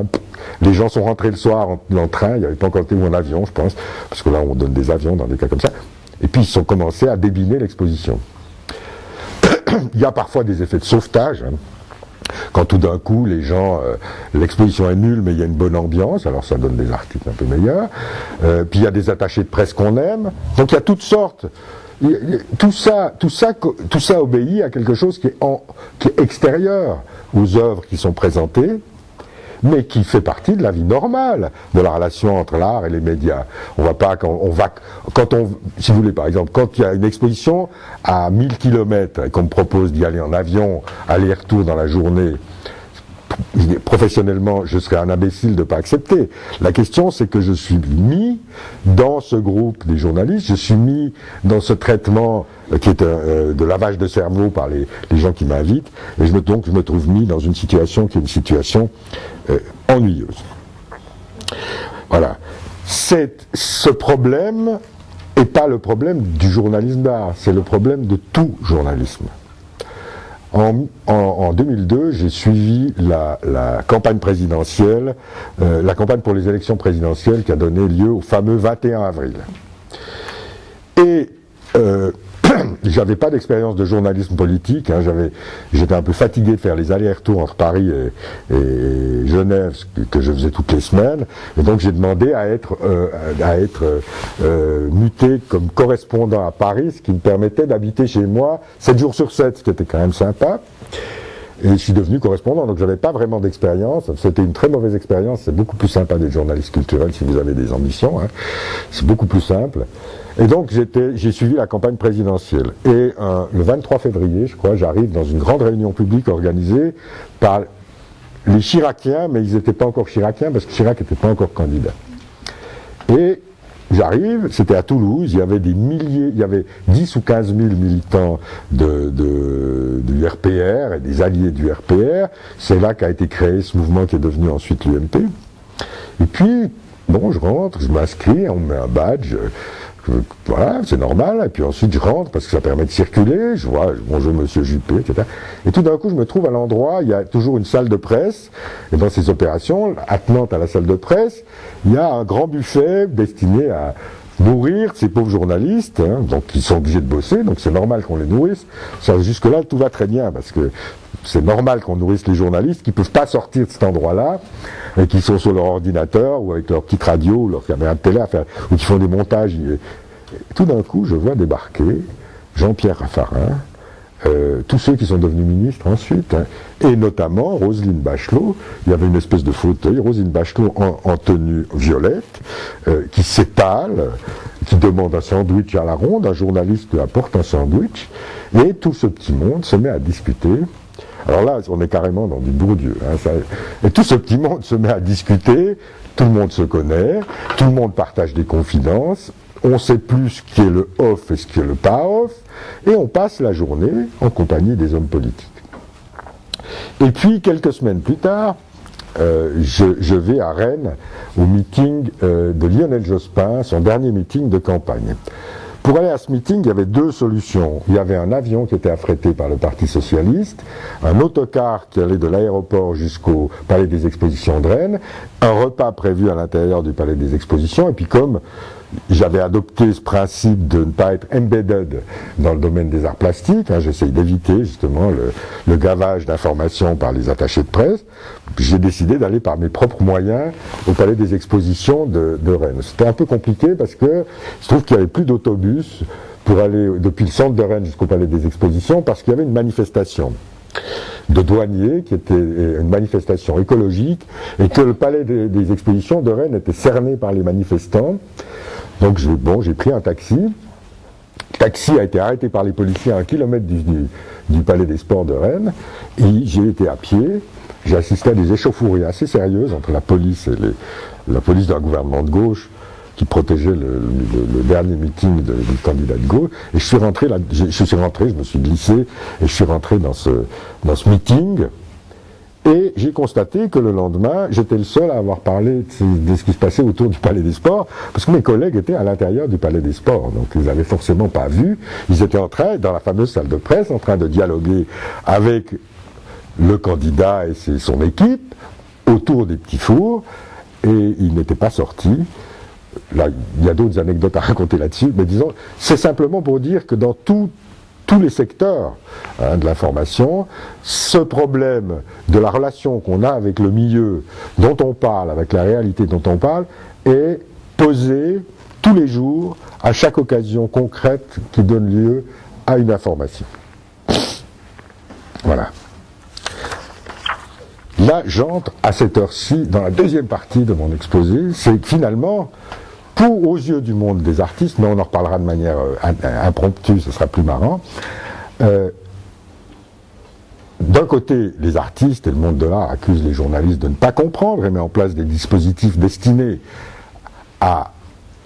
Les gens sont rentrés le soir en train, il n'y avait pas encore été ou en avion, je pense, parce que là, on donne des avions dans des cas comme ça. Et puis, ils ont commencé à débiner l'exposition. Il y a parfois des effets de sauvetage, quand tout d'un coup, les gens, l'exposition est nulle, mais il y a une bonne ambiance, alors ça donne des articles un peu meilleurs. Puis il y a des attachés de presse qu'on aime. Donc il y a toutes sortes. Tout ça obéit à quelque chose qui est extérieur aux œuvres qui sont présentées, mais qui fait partie de la vie normale, de la relation entre l'art et les médias. On va pas, si vous voulez, par exemple, quand il y a une exposition à 1000 km et qu'on me propose d'y aller en avion, aller-retour dans la journée, professionnellement, je serais un imbécile de ne pas accepter. La question, c'est que je suis mis dans ce groupe des journalistes, je suis mis dans ce traitement qui est de lavage de cerveau par les gens qui m'invitent, et donc je me trouve mis dans une situation qui est une situation ennuyeuse. Voilà. Ce problème n'est pas le problème du journalisme d'art, c'est le problème de tout journalisme. En 2002, j'ai suivi la campagne présidentielle, la campagne pour les élections présidentielles qui a donné lieu au fameux 21 avril. Et j'avais pas d'expérience de journalisme politique, j'étais un peu fatigué de faire les allers-retours entre Paris et Genève, que je faisais toutes les semaines, et donc j'ai demandé à être muté comme correspondant à Paris, ce qui me permettait d'habiter chez moi 7 jours sur 7, ce qui était quand même sympa. Et je suis devenu correspondant, donc j'avais pas vraiment d'expérience. C'était une très mauvaise expérience. C'est beaucoup plus sympa d'être journaliste culturel si vous avez des ambitions. C'est beaucoup plus simple. Et donc j'ai suivi la campagne présidentielle. Et le 23 février, je crois, j'arrive dans une grande réunion publique organisée par les Chiraciens, mais ils n'étaient pas encore Chiraciens parce que Chirac n'était pas encore candidat. Et j'arrive, c'était à Toulouse, il y avait il y avait 10 ou 15 000 militants du RPR et des alliés du RPR. C'est là qu'a été créé ce mouvement qui est devenu ensuite l'UMP. Et puis, bon, je rentre, je m'inscris, on me met un badge, voilà, c'est normal, et puis ensuite je rentre parce que ça permet de circuler, je vois, bonjour monsieur Juppé, etc. Et tout d'un coup je me trouve à l'endroit, il y a toujours une salle de presse, et dans ces opérations, attenante à la salle de presse, il y a un grand buffet destiné à nourrir ces pauvres journalistes, hein, donc ils sont obligés de bosser, donc c'est normal qu'on les nourrisse. Jusque-là, tout va très bien, parce que c'est normal qu'on nourrisse les journalistes qui ne peuvent pas sortir de cet endroit-là, et qui sont sur leur ordinateur, ou avec leur petite radio, ou leur caméra de télé, ou qui font des montages. Et tout d'un coup, je vois débarquer Jean-Pierre Raffarin, tous ceux qui sont devenus ministres ensuite, hein, et notamment Roselyne Bachelot. Il y avait une espèce de fauteuil, Roselyne Bachelot en tenue violette, qui s'étale, qui demande un sandwich à la ronde, un journaliste lui apporte un sandwich, et tout ce petit monde se met à discuter. Alors là, on est carrément dans du Bourdieu. Hein, et tout ce petit monde se met à discuter, tout le monde se connaît, tout le monde partage des confidences, on sait plus ce qui est le off et ce qui est le pas off, et on passe la journée en compagnie des hommes politiques. Et puis, quelques semaines plus tard, je vais à Rennes au meeting de Lionel Jospin, son dernier meeting de campagne. Pour aller à ce meeting, il y avait deux solutions. Il y avait un avion qui était affrété par le Parti Socialiste, un autocar qui allait de l'aéroport jusqu'au Palais des Expositions de Rennes, un repas prévu à l'intérieur du Palais des Expositions, et puis comme j'avais adopté ce principe de ne pas être embedded dans le domaine des arts plastiques, hein, j'essaye d'éviter justement le gavage d'informations par les attachés de presse, j'ai décidé d'aller par mes propres moyens au Palais des Expositions de Rennes. C'était un peu compliqué parce que je trouve qu'il n'y avait plus d'autobus pour aller depuis le centre de Rennes jusqu'au Palais des Expositions parce qu'il y avait une manifestation de douaniers qui était une manifestation écologique et que le Palais des Expositions de Rennes était cerné par les manifestants. Donc j'ai pris un taxi. Le taxi a été arrêté par les policiers à 1 kilomètre du Palais des Sports de Rennes. Et j'ai été à pied. J'ai assisté à des échauffourées assez sérieuses entre la police et la police d'un gouvernement de gauche qui protégeait le dernier meeting du candidat de gauche. Et je me suis glissé et je suis rentré dans ce meeting. Et j'ai constaté que le lendemain, j'étais le seul à avoir parlé de ce qui se passait autour du Palais des Sports, parce que mes collègues étaient à l'intérieur du Palais des Sports, donc ils n'avaient forcément pas vu. Ils étaient en train, dans la fameuse salle de presse, en train de dialoguer avec le candidat et son équipe, autour des petits fours, et ils n'étaient pas sortis. Là, il y a d'autres anecdotes à raconter là-dessus, mais disons, c'est simplement pour dire que dans tous les secteurs de l'information, ce problème de la relation qu'on a avec le milieu dont on parle, avec la réalité dont on parle, est posé tous les jours, à chaque occasion concrète qui donne lieu à une information. Voilà. Là, j'entre à cette heure-ci dans la deuxième partie de mon exposé, c'est que finalement, aux yeux du monde des artistes, mais on en reparlera de manière impromptue, ce sera plus marrant. D'un côté, les artistes et le monde de l'art accusent les journalistes de ne pas comprendre et mettent en place des dispositifs destinés à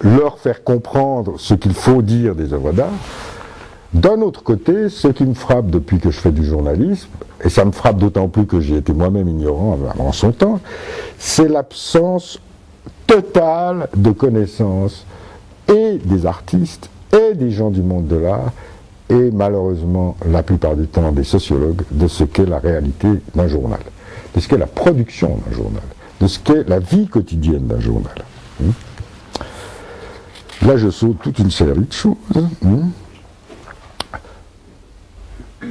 leur faire comprendre ce qu'il faut dire des œuvres d'art. D'un autre côté, ce qui me frappe depuis que je fais du journalisme, et ça me frappe d'autant plus que j'ai été moi-même ignorant avant son temps, c'est l'absence totale de connaissance et des artistes et des gens du monde de l'art et malheureusement la plupart du temps des sociologues de ce qu'est la réalité d'un journal, de ce qu'est la production d'un journal, de ce qu'est la vie quotidienne d'un journal. Là je saute toute une série de choses.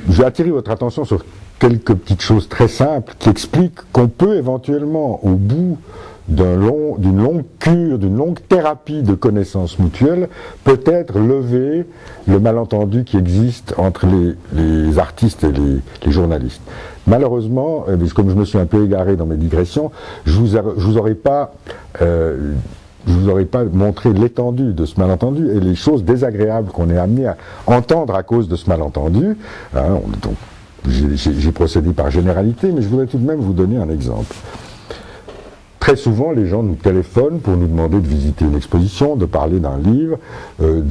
Je vais attirer votre attention sur quelques petites choses très simples qui expliquent qu'on peut éventuellement, au bout d'une longue cure, d'une longue thérapie de connaissances mutuelles, peut-être lever le malentendu qui existe entre les artistes et les journalistes. Malheureusement, comme je me suis un peu égaré dans mes digressions, je vous aurais pas montré l'étendue de ce malentendu et les choses désagréables qu'on est amené à entendre à cause de ce malentendu. Hein, donc, j'ai procédé par généralité, mais je voudrais tout de même vous donner un exemple. Très souvent, les gens nous téléphonent pour nous demander de visiter une exposition, de parler d'un livre, de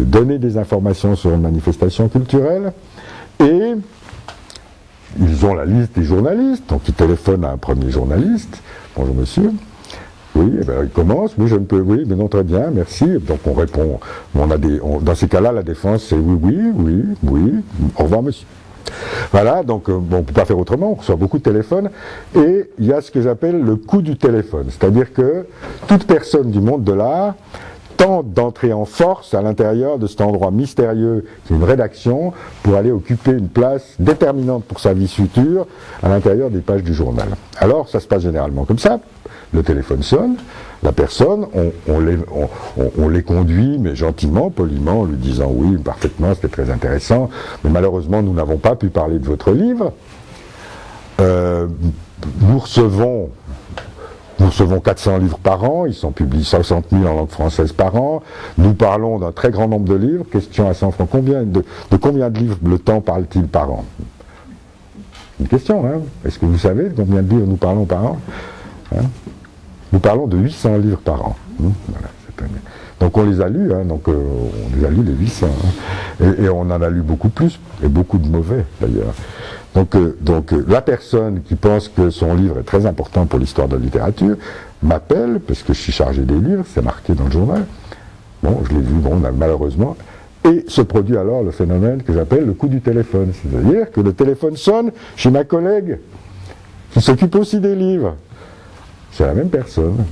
donner des informations sur une manifestation culturelle, et ils ont la liste des journalistes, donc ils téléphonent à un premier journaliste, bonjour monsieur, Oui, eh ben, il commence, oui, je ne peux, oui, mais non, très bien, merci. Donc on répond, dans ces cas-là, la défense, c'est oui, au revoir, monsieur. Voilà, donc bon, on ne peut pas faire autrement, on reçoit beaucoup de téléphones, et il y a ce que j'appelle le coût du téléphone, c'est-à-dire que toute personne du monde de l'art tente d'entrer en force à l'intérieur de cet endroit mystérieux qui est une rédaction pour aller occuper une place déterminante pour sa vie future à l'intérieur des pages du journal. Alors ça se passe généralement comme ça, le téléphone sonne, la personne, on les conduit, mais gentiment, poliment, en lui disant oui, parfaitement, c'était très intéressant, mais malheureusement nous n'avons pas pu parler de votre livre. Nous recevons 400 livres par an, ils sont publiés 60 000 en langue française par an. Nous parlons d'un très grand nombre de livres. Question à 100 francs, de combien de livres Le Temps parle-t-il par an? Une question, hein? Est-ce que vous savez de combien de livres nous parlons par an, hein? Nous parlons de 800 livres par an. Voilà, donc on les a lus, hein, on les a lus les 800. Hein, et on en a lu beaucoup plus, et beaucoup de mauvais d'ailleurs. Donc la personne qui pense que son livre est très important pour l'histoire de la littérature m'appelle, parce que je suis chargé des livres, c'est marqué dans le journal. Bon, je l'ai vu, bon, malheureusement. Et se produit alors le phénomène que j'appelle le coup du téléphone. C'est-à-dire que le téléphone sonne chez ma collègue, qui s'occupe aussi des livres. C'est la même personne.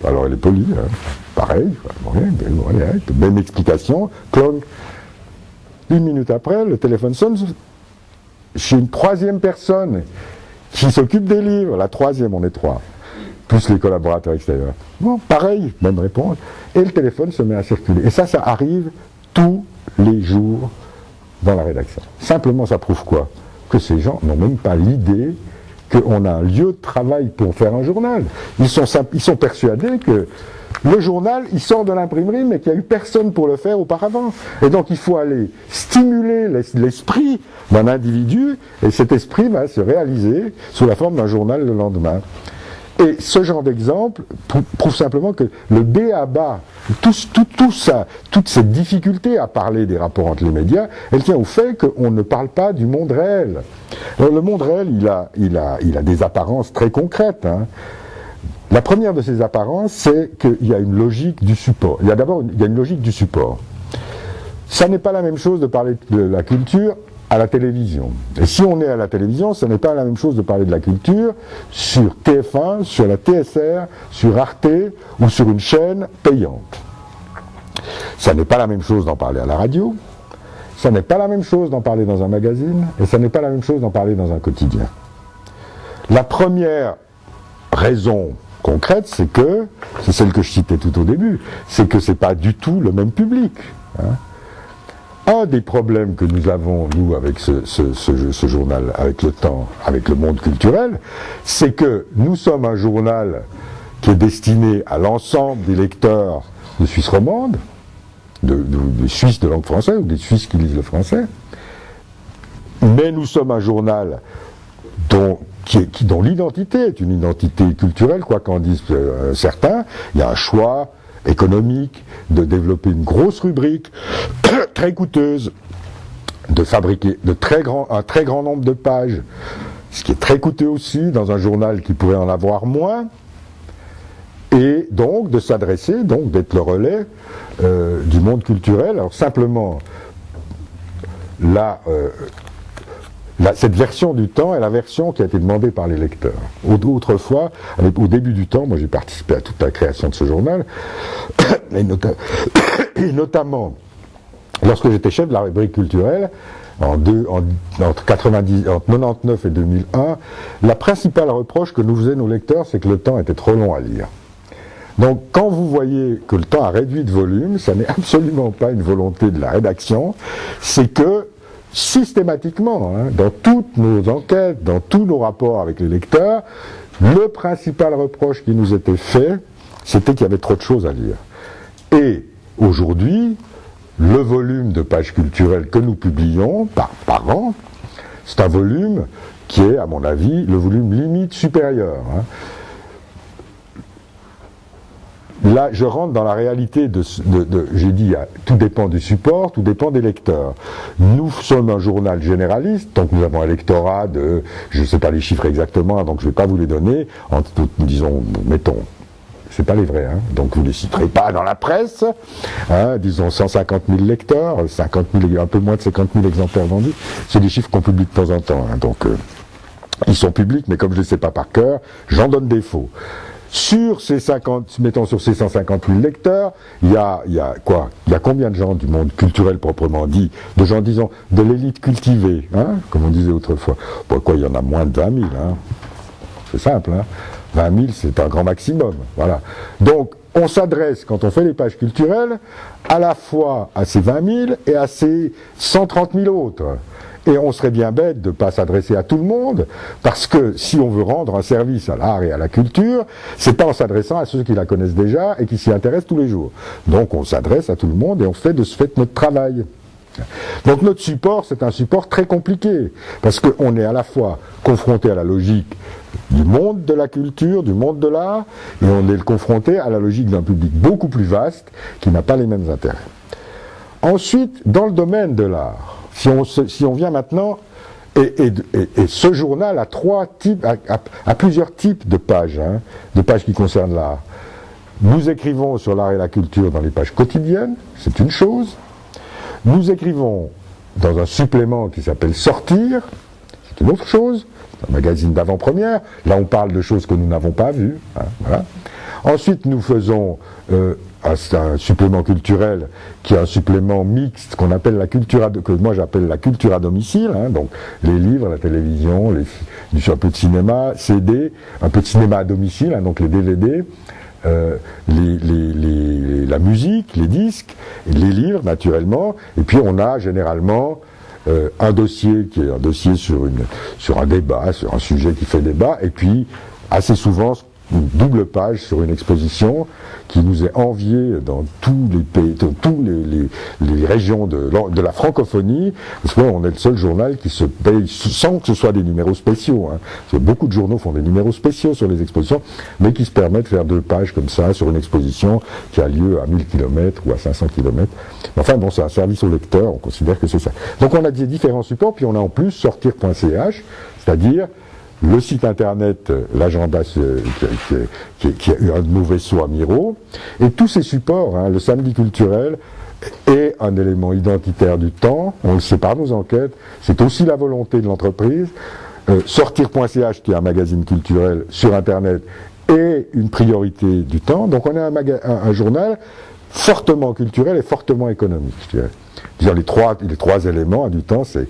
Alors elle est polie, hein. Pareil, même explication, clonk. 1 minute après, le téléphone sonne chez une troisième personne qui s'occupe des livres, la troisième, on est 3, plus les collaborateurs extérieurs. Bon, pareil, même réponse, et le téléphone se met à circuler. Et ça arrive tous les jours dans la rédaction. Simplement, ça prouve quoi? Que ces gens n'ont même pas l'idée qu'on a un lieu de travail pour faire un journal. Ils sont persuadés que le journal, il sort de l'imprimerie, mais qu'il n'y a eu personne pour le faire auparavant. Et donc il faut aller stimuler l'esprit d'un individu, et cet esprit va se réaliser sous la forme d'un journal le lendemain. Et ce genre d'exemple prouve simplement que le b.a.-ba, toute cette difficulté à parler des rapports entre les médias, elle tient au fait qu'on ne parle pas du monde réel. Alors, le monde réel, il a des apparences très concrètes, hein. La première de ces apparences, c'est qu'il y a une logique du support. Il y a une logique du support. Ça n'est pas la même chose de parler de la culture à la télévision. Et si on est à la télévision, ce n'est pas la même chose de parler de la culture sur TF1, sur la TSR, sur Arte ou sur une chaîne payante. Ça n'est pas la même chose d'en parler à la radio, ça n'est pas la même chose d'en parler dans un magazine, et ça n'est pas la même chose d'en parler dans un quotidien. La première raison concrète, c'est celle que je citais tout au début, c'est que c'est pas du tout le même public, hein. Un des problèmes que nous avons, nous, avec ce journal, avec le Temps, avec le monde culturel, c'est que nous sommes un journal qui est destiné à l'ensemble des lecteurs de Suisse romande, des Suisses de langue française, ou des Suisses qui lisent le français, mais nous sommes un journal dont l'identité est une identité culturelle, quoi qu'en disent certains. Il y a un choix économique de développer une grosse rubrique très coûteuse, de fabriquer un très grand nombre de pages, ce qui est très coûteux aussi dans un journal qui pourrait en avoir moins, et donc de s'adresser, donc d'être le relais du monde culturel. Alors simplement, cette version du Temps est la version qui a été demandée par les lecteurs. Autrefois, au début du Temps, moi j'ai participé à toute la création de ce journal, et notamment lorsque j'étais chef de la rubrique culturelle, entre 99 et 2001, la principale reproche que nous faisaient nos lecteurs, c'est que le Temps était trop long à lire. Donc quand vous voyez que le Temps a réduit de volume, ça n'est absolument pas une volonté de la rédaction, c'est que systématiquement, hein, dans toutes nos enquêtes, dans tous nos rapports avec les lecteurs, le principal reproche qui nous était fait, c'était qu'il y avait trop de choses à lire. Et aujourd'hui, le volume de pages culturelles que nous publions par an, c'est un volume qui est, à mon avis, le volume limite supérieur, hein. Là, je rentre dans la réalité j'ai dit, tout dépend du support, tout dépend des lecteurs. Nous sommes un journal généraliste, donc nous avons un lectorat je ne sais pas les chiffres exactement, donc je ne vais pas vous les donner, disons, mettons, c'est pas les vrais, hein. Donc vous ne les citerez pas dans la presse, hein, disons 150 000 lecteurs, 50 000, un peu moins de 50 000 exemplaires vendus, c'est des chiffres qu'on publie de temps en temps, hein. Donc ils sont publics, mais comme je ne les sais pas par cœur, j'en donne des faux. Sur ces 150 000 lecteurs, il y a quoi? Il y a combien de gens du monde culturel proprement dit, de gens, disons, de l'élite cultivée, hein, comme on disait autrefois? Pourquoi il y en a moins de 20 000, hein? C'est simple, hein. 20 000, c'est un grand maximum, voilà. Donc, on s'adresse, quand on fait les pages culturelles, à la fois à ces 20 000 et à ces 130 000 autres. Et on serait bien bête de ne pas s'adresser à tout le monde, parce que si on veut rendre un service à l'art et à la culture, c'est pas en s'adressant à ceux qui la connaissent déjà et qui s'y intéressent tous les jours. Donc on s'adresse à tout le monde et on fait de ce fait notre travail. Donc notre support, c'est un support très compliqué, parce qu'on est à la fois confronté à la logique du monde de la culture, du monde de l'art, et on est confronté à la logique d'un public beaucoup plus vaste, qui n'a pas les mêmes intérêts. Ensuite, dans le domaine de l'art, si on vient maintenant, et ce journal a plusieurs types de pages, hein, de pages qui concernent l'art. Nous écrivons sur l'art et la culture dans les pages quotidiennes, c'est une chose. Nous écrivons dans un supplément qui s'appelle Sortir, c'est une autre chose, un magazine d'avant-première. Là, on parle de choses que nous n'avons pas vues. Hein, voilà. Ensuite, nous faisons un supplément culturel qui est un supplément mixte qu'on appelle que moi j'appelle la culture à domicile, hein, donc les livres, la télévision, un peu de cinéma, CD, un peu de cinéma à domicile, hein, donc les DVD, la musique, les disques, les livres naturellement, et puis on a généralement un dossier qui est un dossier sur un débat, sur un sujet qui fait débat, et puis assez souvent une double page sur une exposition qui nous est enviée dans tous les pays, dans toutes les régions de la francophonie, parce qu'on est le seul journal qui se paye sans que ce soit des numéros spéciaux, hein. Parce que beaucoup de journaux font des numéros spéciaux sur les expositions, mais qui se permettent de faire 2 pages comme ça sur une exposition qui a lieu à 1000 km ou à 500 km. Enfin bon, c'est un service au lecteur, on considère que c'est ça. Donc on a des différents supports, puis on a en plus sortir.ch, c'est-à-dire le site internet, l'agenda qui a eu un de nos vaisseaux amiraux, et tous ces supports, hein, le samedi culturel est un élément identitaire du temps, on le sait par nos enquêtes, c'est aussi la volonté de l'entreprise. Sortir.ch, qui est un magazine culturel sur internet, est une priorité du temps, donc on a un journal fortement culturel et fortement économique, je dirais. Disons, les trois éléments du temps, c'est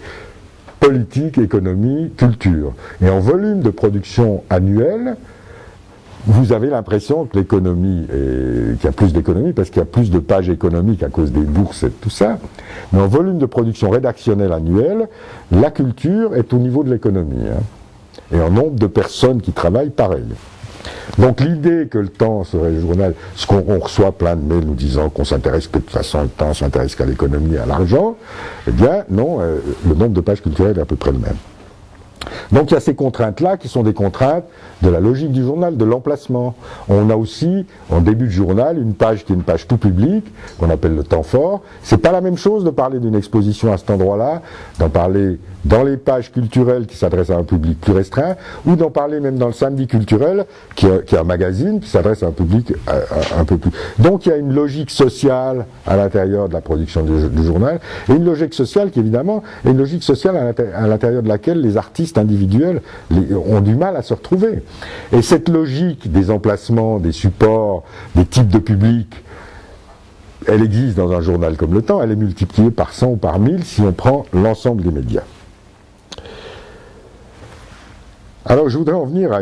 politique, économie, culture. Et en volume de production annuelle, vous avez l'impression que l'économie, qu'il y a plus d'économie parce qu'il y a plus de pages économiques à cause des bourses et tout ça. Mais en volume de production rédactionnelle annuelle, la culture est au niveau de l'économie. Hein. Et en nombre de personnes qui travaillent, pareil. Donc l'idée que le Temps serait le journal, ce qu'on reçoit plein de mails nous disant qu'on s'intéresse que de toute façon le Temps s'intéresse qu'à l'économie et à l'argent, eh bien non, le nombre de pages culturelles est à peu près le même. Donc il y a ces contraintes-là qui sont des contraintes de la logique du journal, de l'emplacement. On a aussi, en début de journal, une page qui est une page tout public, qu'on appelle le temps fort. C'est pas la même chose de parler d'une exposition à cet endroit-là, d'en parler dans les pages culturelles qui s'adressent à un public plus restreint, ou d'en parler même dans le samedi culturel, qui est un magazine qui s'adresse à un public un peu plus... Donc il y a une logique sociale à l'intérieur de la production du journal, et une logique sociale qui évidemment est une logique sociale à l'intérieur de laquelle les artistes individuels ont du mal à se retrouver. Et cette logique des emplacements, des supports, des types de publics, elle existe dans un journal comme Le Temps, elle est multipliée par 100 ou par 1000 si on prend l'ensemble des médias. Alors je voudrais en venir à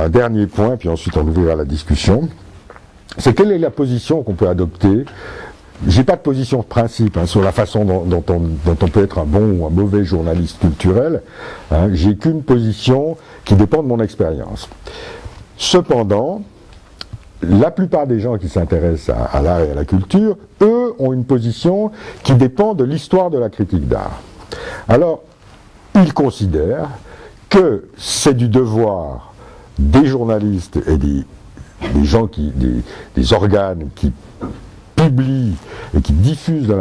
un dernier point, puis ensuite on ouvrira la discussion. C'est quelle est la position qu'on peut adopter. J'ai pas de position de principe hein, sur la façon dont on peut être un bon ou un mauvais journaliste culturel. Hein, j'ai qu'une position qui dépend de mon expérience. Cependant, la plupart des gens qui s'intéressent à l'art et à la culture, eux, ont une position qui dépend de l'histoire de la critique d'art. Alors, ils considèrent que c'est du devoir des journalistes et des gens des organes qui publient et qui diffusent de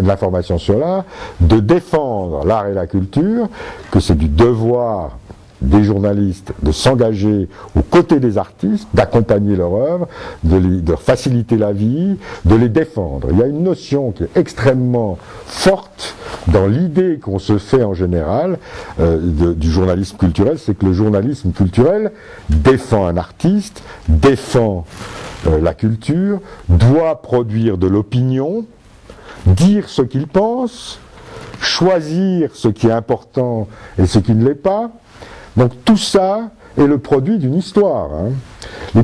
l'information sur l'art, de défendre l'art et la culture, que c'est du devoir des journalistes de s'engager aux côtés des artistes, d'accompagner leur œuvre, de faciliter la vie, de les défendre. Il y a une notion qui est extrêmement forte dans l'idée qu'on se fait en général du journalisme culturel, c'est que le journalisme culturel défend un artiste, défend la culture, doit produire de l'opinion, dire ce qu'il pense, choisir ce qui est important et ce qui ne l'est pas. Donc tout ça est le produit d'une histoire. Hein. Le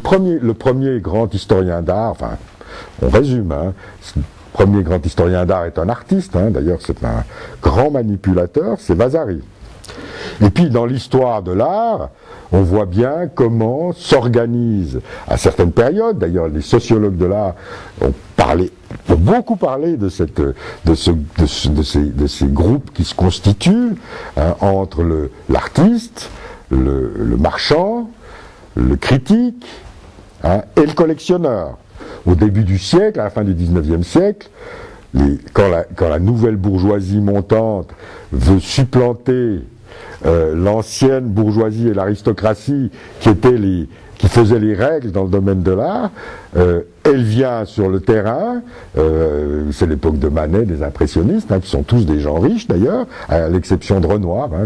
premier grand historien d'art, enfin, on résume, hein, le premier grand historien d'art est un artiste, hein, d'ailleurs c'est un grand manipulateur, c'est Vasari. Et puis dans l'histoire de l'art, on voit bien comment s'organise à certaines périodes, d'ailleurs les sociologues de l'art ont beaucoup parlé de ces groupes qui se constituent hein, entre l'artiste, le marchand, le critique hein, et le collectionneur. Au début du siècle, à la fin du 19e siècle, quand la nouvelle bourgeoisie montante veut supplanter l'ancienne bourgeoisie et l'aristocratie qui faisaient les règles dans le domaine de l'art, elle vient sur le terrain, c'est l'époque de Manet, des impressionnistes, hein, qui sont tous des gens riches d'ailleurs, à l'exception de Renoir, hein,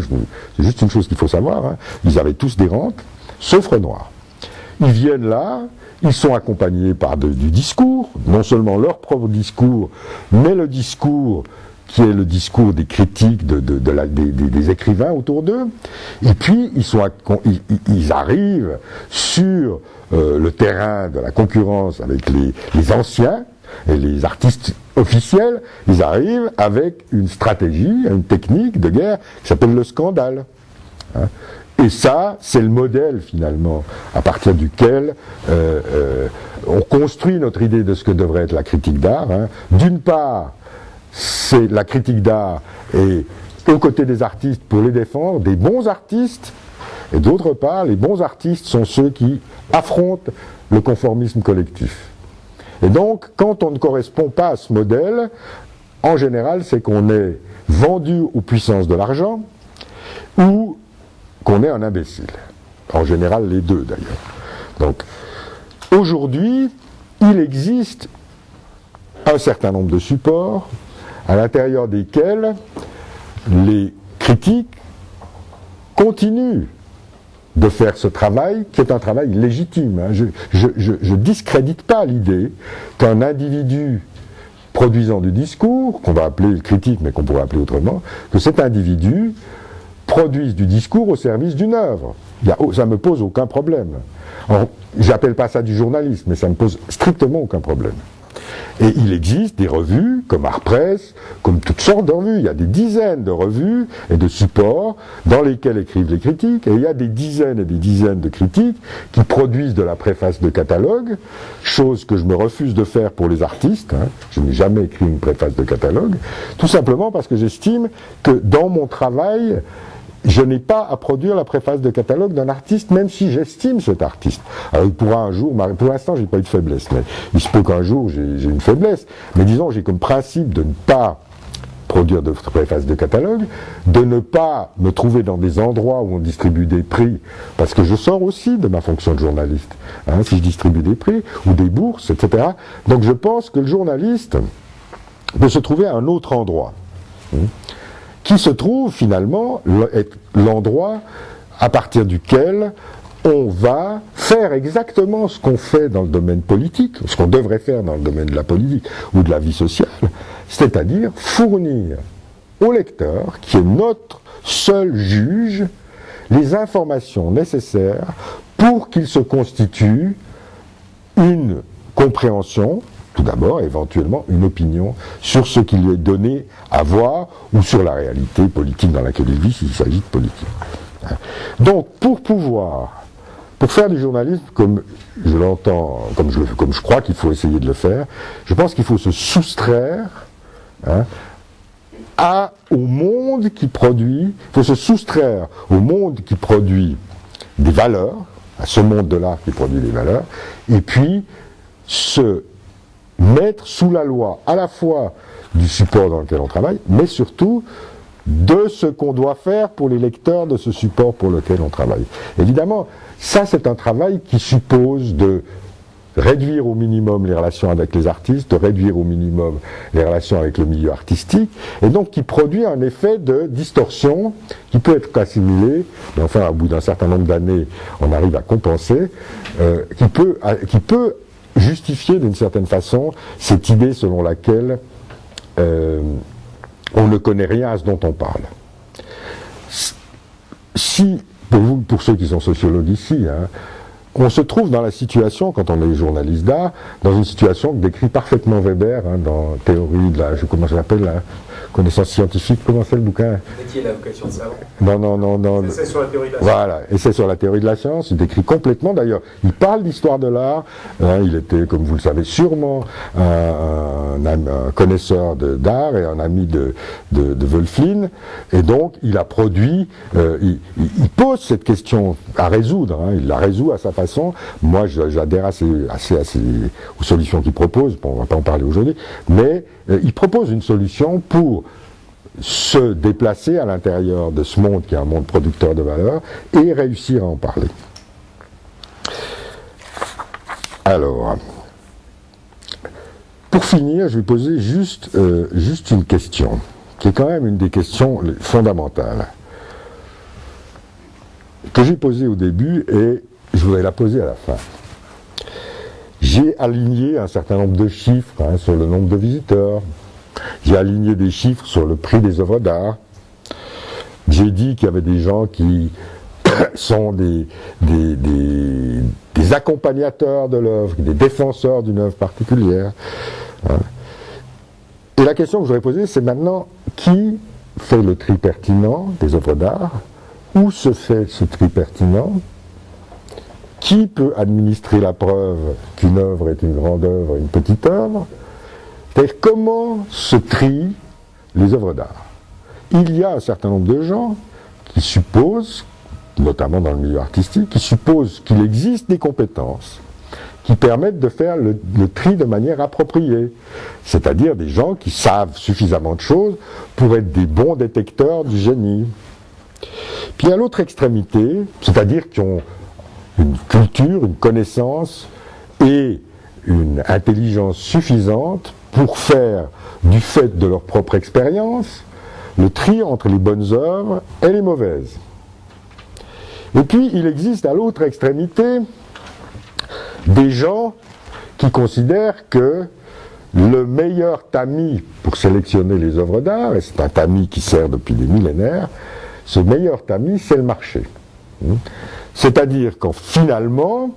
c'est juste une chose qu'il faut savoir, hein, ils avaient tous des rentes, sauf Renoir. Ils viennent là, ils sont accompagnés par du discours, non seulement leur propre discours, mais le discours qui est le discours des critiques, des écrivains autour d'eux. Et puis, ils arrivent sur le terrain de la concurrence avec les anciens et les artistes officiels. Ils arrivent avec une stratégie, une technique de guerre qui s'appelle le scandale. Hein. Et ça, c'est le modèle, finalement, à partir duquel on construit notre idée de ce que devrait être la critique d'art. Hein. D'une part, c'est la critique d'art et aux côtés des artistes pour les défendre, des bons artistes, et d'autre part, les bons artistes sont ceux qui affrontent le conformisme collectif. Et donc, quand on ne correspond pas à ce modèle, en général, c'est qu'on est vendu aux puissances de l'argent ou qu'on est un imbécile. En général, les deux d'ailleurs. Donc, aujourd'hui, il existe un certain nombre de supports à l'intérieur desquels les critiques continuent de faire ce travail, qui est un travail légitime. Hein. Je discrédite pas l'idée qu'un individu produisant du discours, qu'on va appeler le critique, mais qu'on pourrait appeler autrement, que cet individu produise du discours au service d'une œuvre. Ça ne me pose aucun problème. J'appelle pas ça du journalisme, mais ça ne me pose strictement aucun problème. Et il existe des revues, comme Art Press, comme toutes sortes de revues. Il y a des dizaines de revues et de supports dans lesquels écrivent les critiques. Et il y a des dizaines et des dizaines de critiques qui produisent de la préface de catalogue, chose que je me refuse de faire pour les artistes. Hein. Je n'ai jamais écrit une préface de catalogue, tout simplement parce que j'estime que dans mon travail, je n'ai pas à produire la préface de catalogue d'un artiste, même si j'estime cet artiste. Alors il pourra un jour, pour l'instant j'ai pas eu de faiblesse, mais il se peut qu'un jour j'ai une faiblesse. Mais disons, j'ai comme principe de ne pas produire de préface de catalogue, de ne pas me trouver dans des endroits où on distribue des prix, parce que je sors aussi de ma fonction de journaliste, hein, si je distribue des prix, ou des bourses, etc. Donc je pense que le journaliste peut se trouver à un autre endroit. Qui se trouve finalement être l'endroit à partir duquel on va faire exactement ce qu'on fait dans le domaine politique, ce qu'on devrait faire dans le domaine de la politique ou de la vie sociale, c'est-à-dire fournir au lecteur, qui est notre seul juge, les informations nécessaires pour qu'il se constitue une compréhension, tout d'abord, éventuellement, une opinion sur ce qui lui est donné à voir ou sur la réalité politique dans laquelle il vit, s'il s'agit de politique. Donc, pour faire du journalisme comme je l'entends, comme je crois qu'il faut essayer de le faire, je pense qu'il faut se soustraire au monde qui produit, il faut se soustraire au monde qui produit des valeurs, à ce monde de l'art qui produit des valeurs, et puis se mettre sous la loi à la fois du support dans lequel on travaille, mais surtout de ce qu'on doit faire pour les lecteurs de ce support pour lequel on travaille. Évidemment, ça c'est un travail qui suppose de réduire au minimum les relations avec les artistes, de réduire au minimum les relations avec le milieu artistique, et donc qui produit un effet de distorsion qui peut être assimilé, mais enfin au bout d'un certain nombre d'années on arrive à compenser, qui peut justifier d'une certaine façon cette idée selon laquelle on ne connaît rien à ce dont on parle. Si, pour ceux qui sont sociologues ici, on se trouve dans la situation, quand on est journaliste d'art, dans une situation que décrit parfaitement Weber, dans Théorie de la, comment je l'appelle, la connaissance scientifique, comment c'est le bouquin? Métier, la vocation de savant. Non. Essai sur la théorie de la science. Voilà, essai sur la théorie de la science, il décrit complètement, d'ailleurs, il parle d'histoire de l'art, il était, comme vous le savez sûrement, un connaisseur d'art et un ami de Wölfflin, et donc il a produit, il pose cette question à résoudre, il la résout à sa façon. Moi j'adhère assez aux solutions qu'il propose, bon, on ne va pas en parler aujourd'hui, mais il propose une solution pour se déplacer à l'intérieur de ce monde qui est un monde producteur de valeur et réussir à en parler. Alors, pour finir, je vais poser juste une question, qui est quand même une des questions fondamentales, que j'ai posée au début et je voudrais la poser à la fin. J'ai aligné un certain nombre de chiffres sur le nombre de visiteurs. J'ai aligné des chiffres sur le prix des œuvres d'art. J'ai dit qu'il y avait des gens qui sont des accompagnateurs de l'œuvre, des défenseurs d'une œuvre particulière. Et la question que je voudrais poser, c'est maintenant, qui fait le tri pertinent des œuvres d'art? Où se fait ce tri pertinent? Qui peut administrer la preuve qu'une œuvre est une grande œuvre et une petite œuvre? C'est-à-dire, comment se trient les œuvres d'art? Il y a un certain nombre de gens qui supposent, notamment dans le milieu artistique, qui supposent qu'il existe des compétences qui permettent de faire le tri de manière appropriée. C'est-à-dire des gens qui savent suffisamment de choses pour être des bons détecteurs du génie. Puis à l'autre extrémité, c'est-à-dire qui ont une culture, une connaissance et une intelligence suffisante pour faire, du fait de leur propre expérience, le tri entre les bonnes œuvres et les mauvaises. Et puis, il existe à l'autre extrémité des gens qui considèrent que le meilleur tamis pour sélectionner les œuvres d'art, et c'est un tamis qui sert depuis des millénaires, ce meilleur tamis, c'est le marché. C'est-à-dire qu'en finalement,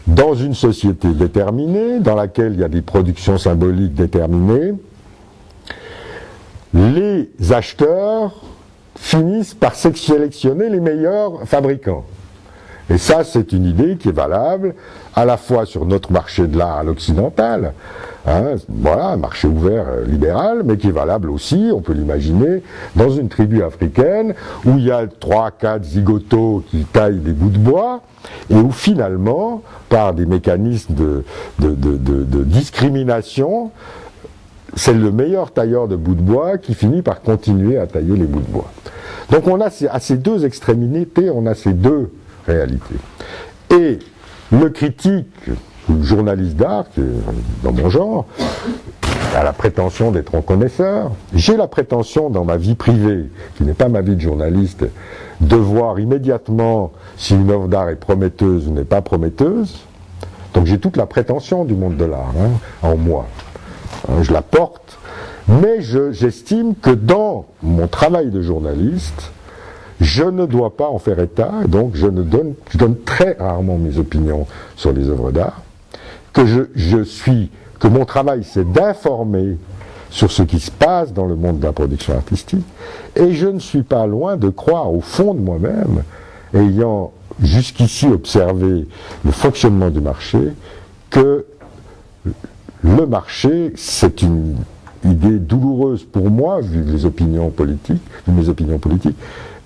dans une société déterminée, dans laquelle il y a des productions symboliques déterminées, les acheteurs finissent par sélectionner les meilleurs fabricants. Et ça, c'est une idée qui est valable à la fois sur notre marché de l'art à l'occidental, voilà, un marché ouvert libéral, mais qui est valable aussi, on peut l'imaginer, dans une tribu africaine où il y a 3-4 zigotos qui taillent des bouts de bois et où finalement, par des mécanismes de discrimination, c'est le meilleur tailleur de bouts de bois qui finit par continuer à tailler les bouts de bois. Donc on a à ces deux extrémités, on a ces deux réalités. Et le critique, le journaliste d'art, qui est dans mon genre, a la prétention d'être un connaisseur. J'ai la prétention dans ma vie privée, qui n'est pas ma vie de journaliste, de voir immédiatement si une œuvre d'art est prometteuse ou n'est pas prometteuse. Donc j'ai toute la prétention du monde de l'art en moi. Je la porte, mais j'estime que dans mon travail de journaliste, je ne dois pas en faire état, donc je donne très rarement mes opinions sur les œuvres d'art, que mon travail c'est d'informer sur ce qui se passe dans le monde de la production artistique, et je ne suis pas loin de croire au fond de moi-même, ayant jusqu'ici observé le fonctionnement du marché, que le marché, c'est une idée douloureuse pour moi, vu mes opinions politiques,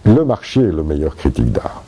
le marché est le meilleur critique d'art.